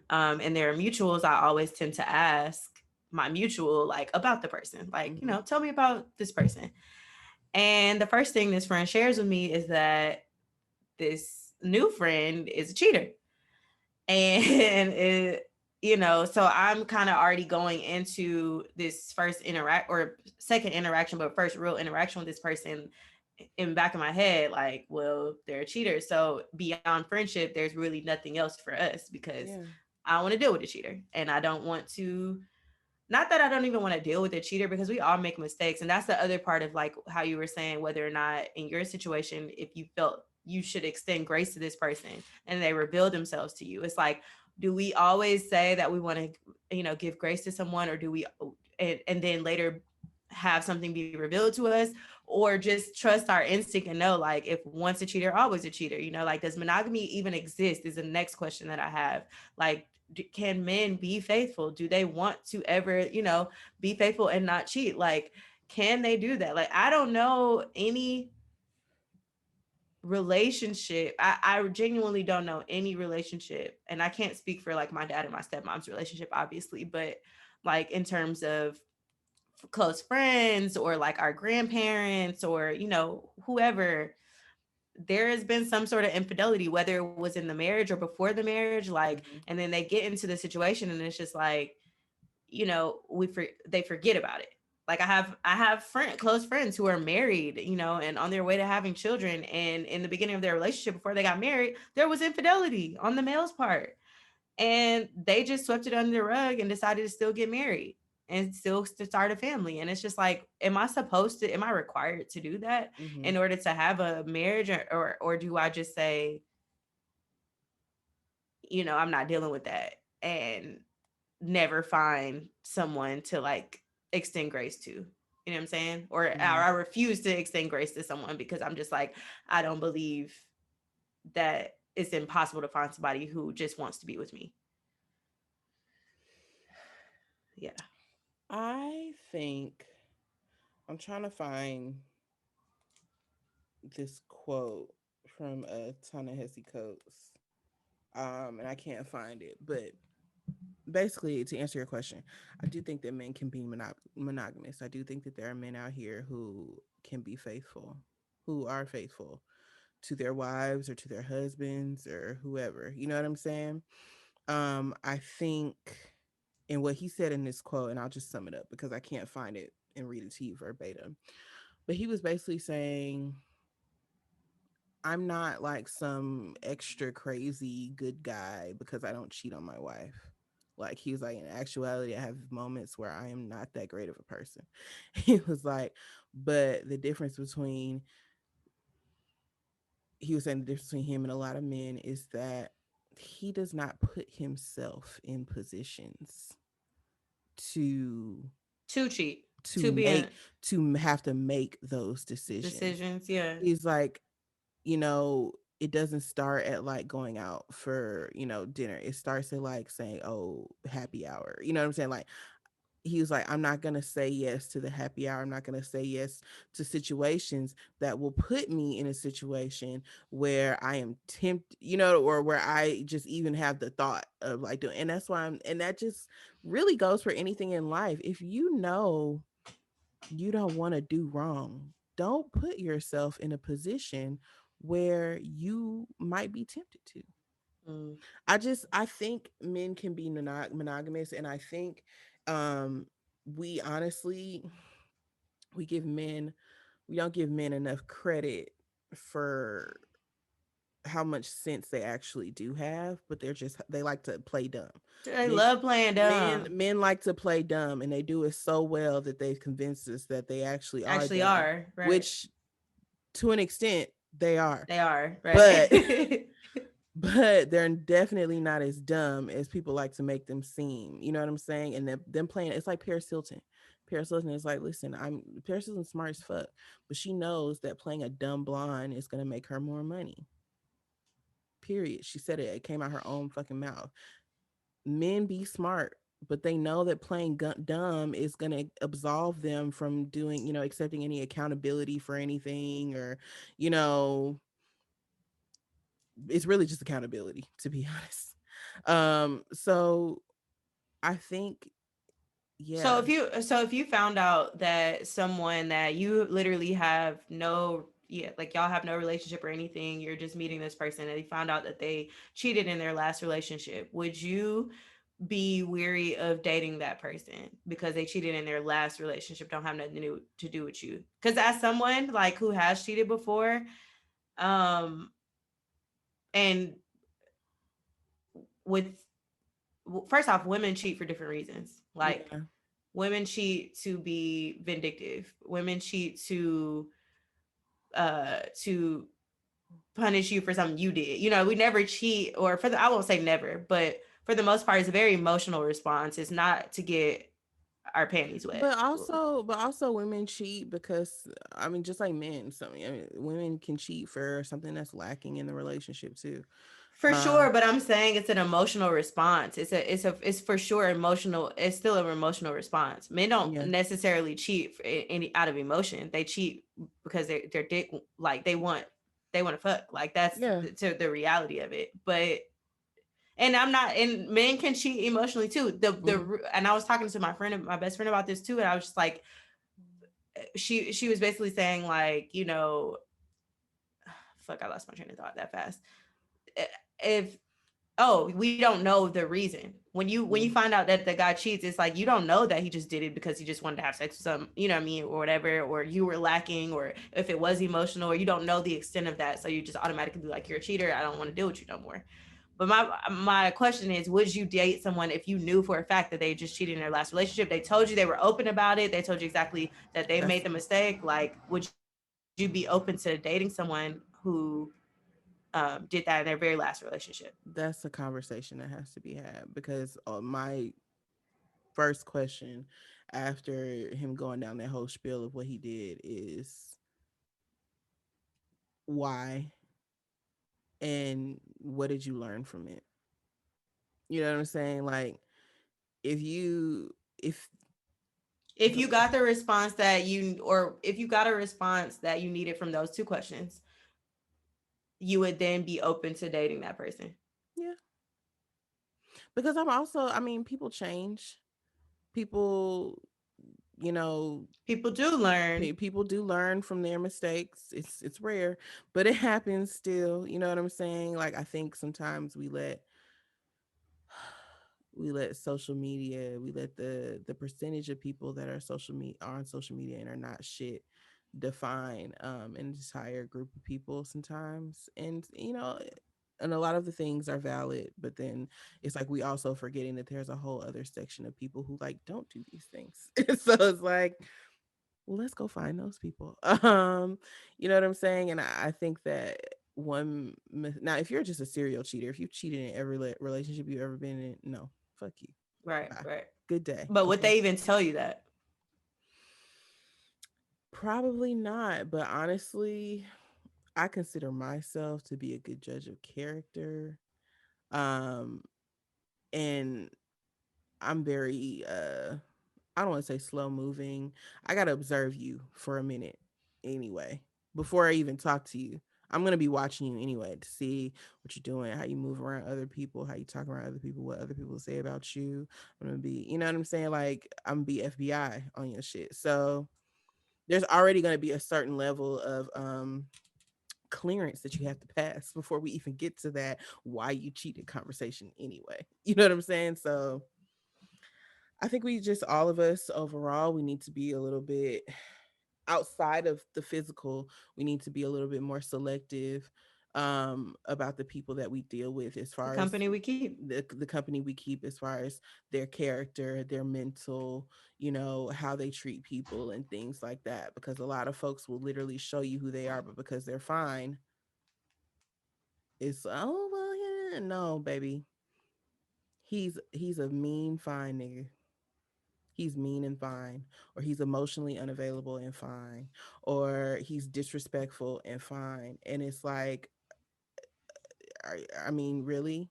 and there are mutuals, I always tend to ask my mutual like about the person, like Mm-hmm. tell me about this person. And the first thing this friend shares with me is that this new friend is a cheater. And so I'm kind of already going into this first interact or second interaction, but first real interaction with this person in the back of my head, like, well, they're a cheater. So beyond friendship, there's really nothing else for us because Yeah. I don't want to deal with a cheater. And I don't want to, not that I don't even want to deal with a cheater, because we all make mistakes. And that's the other part of like how you were saying, whether or not in your situation, if you felt you should extend grace to this person and they reveal themselves to you. It's like, do we always say that we want to, give grace to someone, or do we, and then later have something be revealed to us, or just trust our instinct and know, like, if once a cheater, always a cheater, like, does monogamy even exist is the next question that I have. Like, can men be faithful? Do they want to ever, be faithful and not cheat? Like, can they do that? Like, I don't know any relationship. I genuinely don't know any relationship. And I can't speak for like my dad and my stepmom's relationship, obviously, but like in terms of close friends or like our grandparents or, whoever, there has been some sort of infidelity, whether it was in the marriage or before the marriage, like, Mm-hmm. and then they get into the situation and it's just like, they forget about it. Like I have close friends who are married, and on their way to having children, and in the beginning of their relationship before they got married, there was infidelity on the male's part, and they just swept it under the rug and decided to still get married and still to start a family. And it's just like, am I required to do that Mm-hmm. in order to have a marriage, or do I just say, I'm not dealing with that, and never find someone to like extend grace to? You know what I'm saying? Or Mm-hmm. I refuse to extend grace to someone because I'm just like, I don't believe that it's impossible to find somebody who just wants to be with me. Yeah. I think I'm trying to find this quote from a ton of Hesse Coates. And I can't find it, but basically, to answer your question, I do think that men can be monogamous. I do think that there are men out here who can be faithful, who are faithful to their wives or to their husbands or whoever. You know what I'm saying? I think, and what he said in this quote, and I'll just sum it up because I can't find it and read it to you verbatim. But he was basically saying, I'm not like some extra crazy good guy because I don't cheat on my wife. Like he was like, in actuality, I have moments where I am not that great of a person. He was like, but the difference between he was saying the difference between him and a lot of men is that he does not put himself in positions to To cheat, to to be in make to have to make those decisions. decisions. Yeah. He's like, you know, it doesn't start at like going out for, dinner. It starts at like saying, oh, happy hour. You know what I'm saying? Like he was like, I'm not going to say yes to the happy hour. I'm not going to say yes to situations that will put me in a situation where I am tempted, or where I just even have the thought of like doing. And that's why and that just really goes for anything in life. If you know you don't want to do wrong, don't put yourself in a position where you might be tempted to. Mm. I think men can be monogamous, and I think we honestly we give men we don't give men enough credit for how much sense they actually do have, but they like to play dumb. They Men love playing men dumb. men like to play dumb, and they do it so well that they've convinced us that they actually are Actually, dumb, are right. which to an extent they are. They are But right. but they're definitely not as dumb as people like to make them seem. You know what I'm saying? And them playing, it's like Paris Hilton. Paris Hilton is like, listen, Paris Hilton's smart as fuck, but she knows that playing a dumb blonde is gonna make her more money. Period. She said it. It came out her own fucking mouth. Men be smart, but they know that playing dumb is going to absolve them from doing, accepting any accountability for anything, or, you know, it's really just accountability, to be honest. So I think, So yeah, if you found out that someone that you literally have no, yeah, like y'all have no relationship or anything, you're just meeting this person and you found out that they cheated in their last relationship, would you be weary of dating that person because they cheated in their last relationship, don't have nothing to do with you? Because as someone like who has cheated before, um and with first off, women cheat for different reasons. Like yeah, women cheat to be vindictive. Women cheat to punish you for something you did. We never cheat, or I won't say never, but for the most part, it's a very emotional response. It's not to get our panties wet. but also women cheat because, I mean, just like men, women can cheat for something that's lacking in the relationship too. For um sure, but I'm saying it's an emotional response. It's for sure emotional. It's still an emotional response. Men don't yeah, necessarily cheat for any out of emotion. They cheat because they're dick, like they want to fuck. Like that's yeah, the reality of it. But and I'm not, and men can cheat emotionally too. mhm. And I was talking to my best friend about this too, and I was just like, she was basically saying like, fuck, I lost my train of thought that fast. If we don't know the reason. When you Yeah, find out that the guy cheats, it's like you don't know that he just did it because he just wanted to have sex with some, you know what I mean, or whatever, or you were lacking, or if it was emotional, or you don't know the extent of that, so you just automatically be like, you're a cheater, I don't want to deal with you no more. But my question is, would you date someone if you knew for a fact that they just cheated in their last relationship? They told you, they were open about it, they told you exactly that they made that's the mistake. Like, would you be open to dating someone who did that in their very last relationship? that's a conversation that has to be had, because my first question after him going down that whole spiel of what he did is why, and what did you learn from it? You know what I'm saying? Like, if you if If the you got the response that you, or if you got a response that you needed from those two questions, you would then be open to dating that person. yeah, Because I'm also, I mean, people change. People, you know, People do learn. people do learn from their mistakes. It's rare, but it happens still. You know what I'm saying? Like I think sometimes we let social media, we let the percentage of people that are on social media and are not shit define an entire group of people sometimes. And and a lot of the things are valid, but then it's like we also forgetting that there's a whole other section of people who like don't do these things. So it's like, well, let's go find those people. You know what I'm saying? And I think that now, if you're just a serial cheater, if you cheated in every relationship you've ever been in, no, fuck you. Right, Bye. right. Good day. But would Okay. they even tell you that? Probably not, but honestly, I consider myself to be a good judge of character. Um, and I'm very I don't want to say slow moving. I got to observe you for a minute anyway before I even talk to you. I'm going to be watching you anyway to see what you're doing, how you move around other people, how you talk around other people, what other people say about you. I'm going to be, you know what I'm saying? Like, I'm be FBI on your shit. So there's already going to be a certain level of clearance that you have to pass before we even get to that why you cheated conversation anyway. You know what I'm saying? So I think we just, all of us overall, we need to be a little bit outside of the physical. We need to be a little bit more selective about the people that we deal with, as The far as company we keep. the company we keep, as far as their character, their mental, how they treat people and things like that. Because a lot of folks will literally show you who they are, but because they're fine, it's, oh well, yeah, no, baby, he's a mean fine nigga. He's mean and fine, or he's emotionally unavailable and fine, or he's disrespectful and fine. And it's like, I mean, really?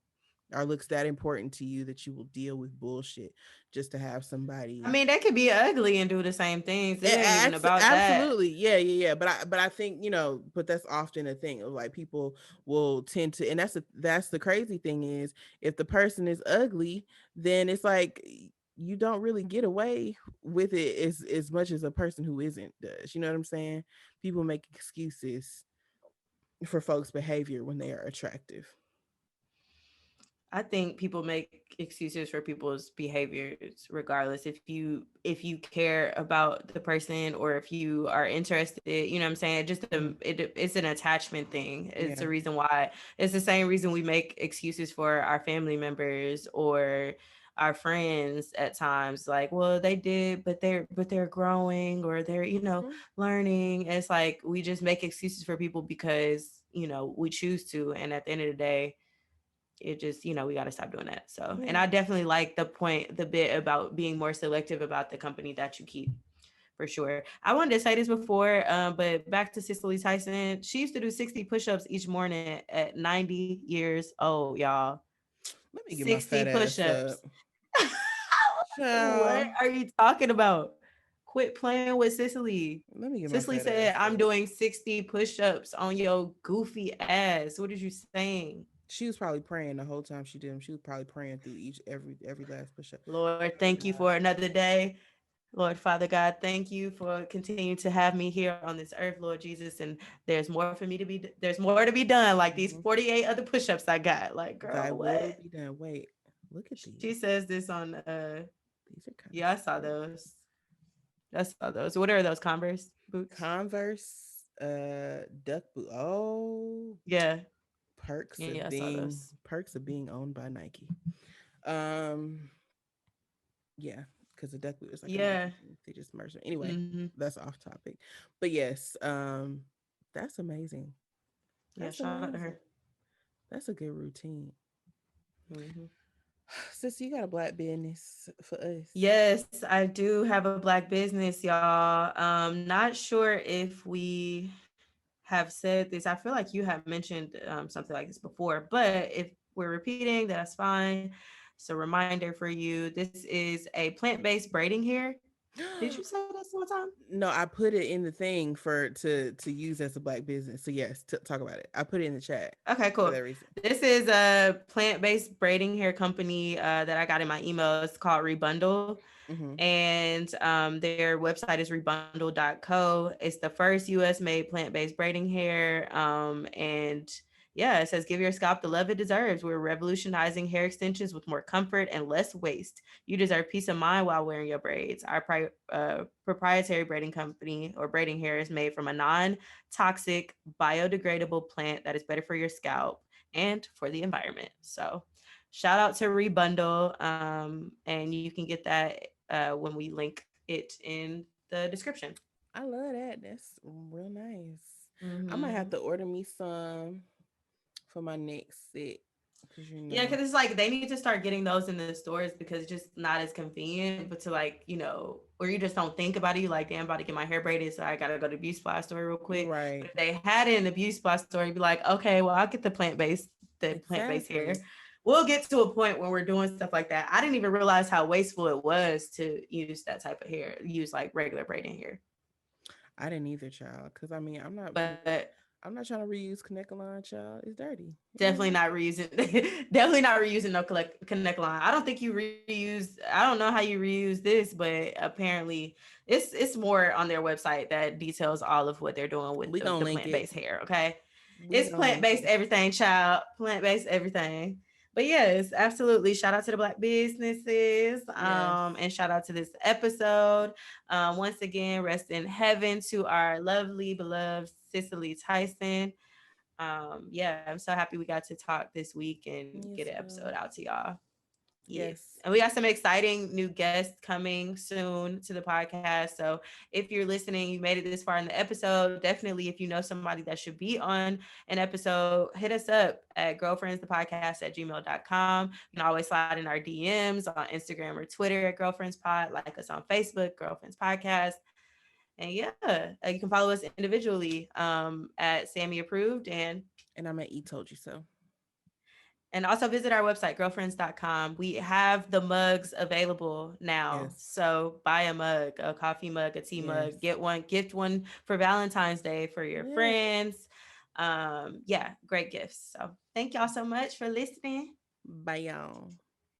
Are looks that important to you that you will deal with bullshit just to have I somebody? mean, they could be ugly and do the same things. It ain't even about that. Absolutely, yeah, yeah, yeah. But I think, but that's often a thing of like, people will tend to, and that's the crazy thing is, if the person is ugly, then it's like you don't really get away with it as much as a person who isn't does. You know what I'm saying? People make excuses for folks' behavior when they are attractive. I think people make excuses for people's behaviors regardless. If you care about the person, or if you are interested, you know what I'm saying? Mhm. It's an attachment thing. It's Yeah. a reason why. It's the same reason we make excuses for our family members or our friends at times, like, well, they did, but they're growing, or they're, Mhm. learning. It's like we just make excuses for people because, we choose to, and at the end of the day, it just, we got to stop doing that. So, and Yeah. I definitely like the bit about being more selective about the company that you keep, for sure. I wanted to say this before, but back to Cicely Tyson. She used to do 60 push-ups each morning at 90 years old, y'all. Let me get my 60 fat ass up. push-ups. What Child. are you talking about? Quit playing with Cicely. Let me get my Cicely fat said, ass I'm up. doing 60 push-ups on your goofy ass. What are you saying? She was probably praying the whole time she did them. She was probably praying through each every last push up. Lord, Oh thank you God. for another day. Lord, Father God, thank you for continuing to have me here on this earth, Lord Jesus. And there's more to be done. Like these Mhm. 48 other push-ups I got. Like, girl, Thy will what? be done. Wait, look at She these. says this on These are kind of yeah, I saw sick. those. I saw those. What are those Converse boots? Converse, duck boot. Oh, Yeah. perks Yeah, of I saw being those. perks of being owned by Nike. Um, yeah, because the duck boot is like a Yeah. Nike thing. They just merged them. Anyway, Mm-hmm. that's off topic. But yes, that's amazing. Yeah, That's shout out to amazing. her. That's a good routine. Mm-hmm. Sis, you got a black business for us. Yes, I do have a black business, y'all. Not sure if we have said this. I feel like you have mentioned something like this before, but if we're repeating, that's fine. It's a reminder for you. This is a plant-based braiding hair. Did you say this one time? No, I put it in the thing for to use as a black business. So yes, talk about it. I put it in the chat Okay, for cool. that reason. This is a plant-based braiding hair company that I got in my email. It's called Rebundle. Mm-hmm. And their website is rebundle.co. It's the first US made plant-based braiding hair. And yeah, it says give your scalp the love it deserves. We're revolutionizing hair extensions with more comfort and less waste. You deserve peace of mind while wearing your braids. Our proprietary braiding company or braiding hair is made from a non-toxic, biodegradable plant that is better for your scalp and for the environment. So shout out to Rebundle. And you can get that when we link it in the description. I love that. That's real nice. I might have Mm-hmm. to order me some for my next set because Yeah, because it's like they need to start getting those in the stores because it's just not as convenient. But to like, or you just don't think about it. You like, damn, I'm about to get my hair braided, so I gotta go to the beauty supply store real quick. But right. if they had it in the beauty supply store, you'd be like, okay, well, I'll get the plant based hair. Exactly. We'll get to a point when we're doing stuff like that. I didn't even realize how wasteful it was to use that type of hair, use like regular braiding hair. I didn't either, child. Because I mean, But I'm not trying to reuse Connect-A-Line, child. It's dirty. definitely not reusing. Definitely not reusing no connect line. I don't think you reuse. I don't know how you reuse this, but apparently it's more on their website that details all of what they're doing with We gonna the link plant it. based hair. Okay, We it's gonna plant link based it. everything, child. Plant based everything. But yes, absolutely. Shout out to the black businesses. Yes. And shout out to this episode. Once again, rest in heaven to our lovely beloved Cicely Tyson. Yeah, I'm so happy we got to talk this week and Me get as an episode well. out to y'all. Yes. Yes. And we got some exciting new guests coming soon to the podcast. So if you're listening, you made it this far in the episode, definitely if you know somebody that should be on an episode, hit us up at girlfriendsthepodcast@gmail.com. You can always slide in our DMs on Instagram or Twitter at Girlfriends Pod, like us on Facebook, Girlfriends Podcast. And yeah, you can follow us individually at Sammy Approved And I'm at E Told You So. and also visit our website, girlfriends.com. We have the mugs available now. Yes. So buy a mug, a coffee mug, a tea Yes. mug, get one, gift one for Valentine's Day for your Yes. friends. Yeah, great gifts. So thank y'all so much for listening. Bye, y'all.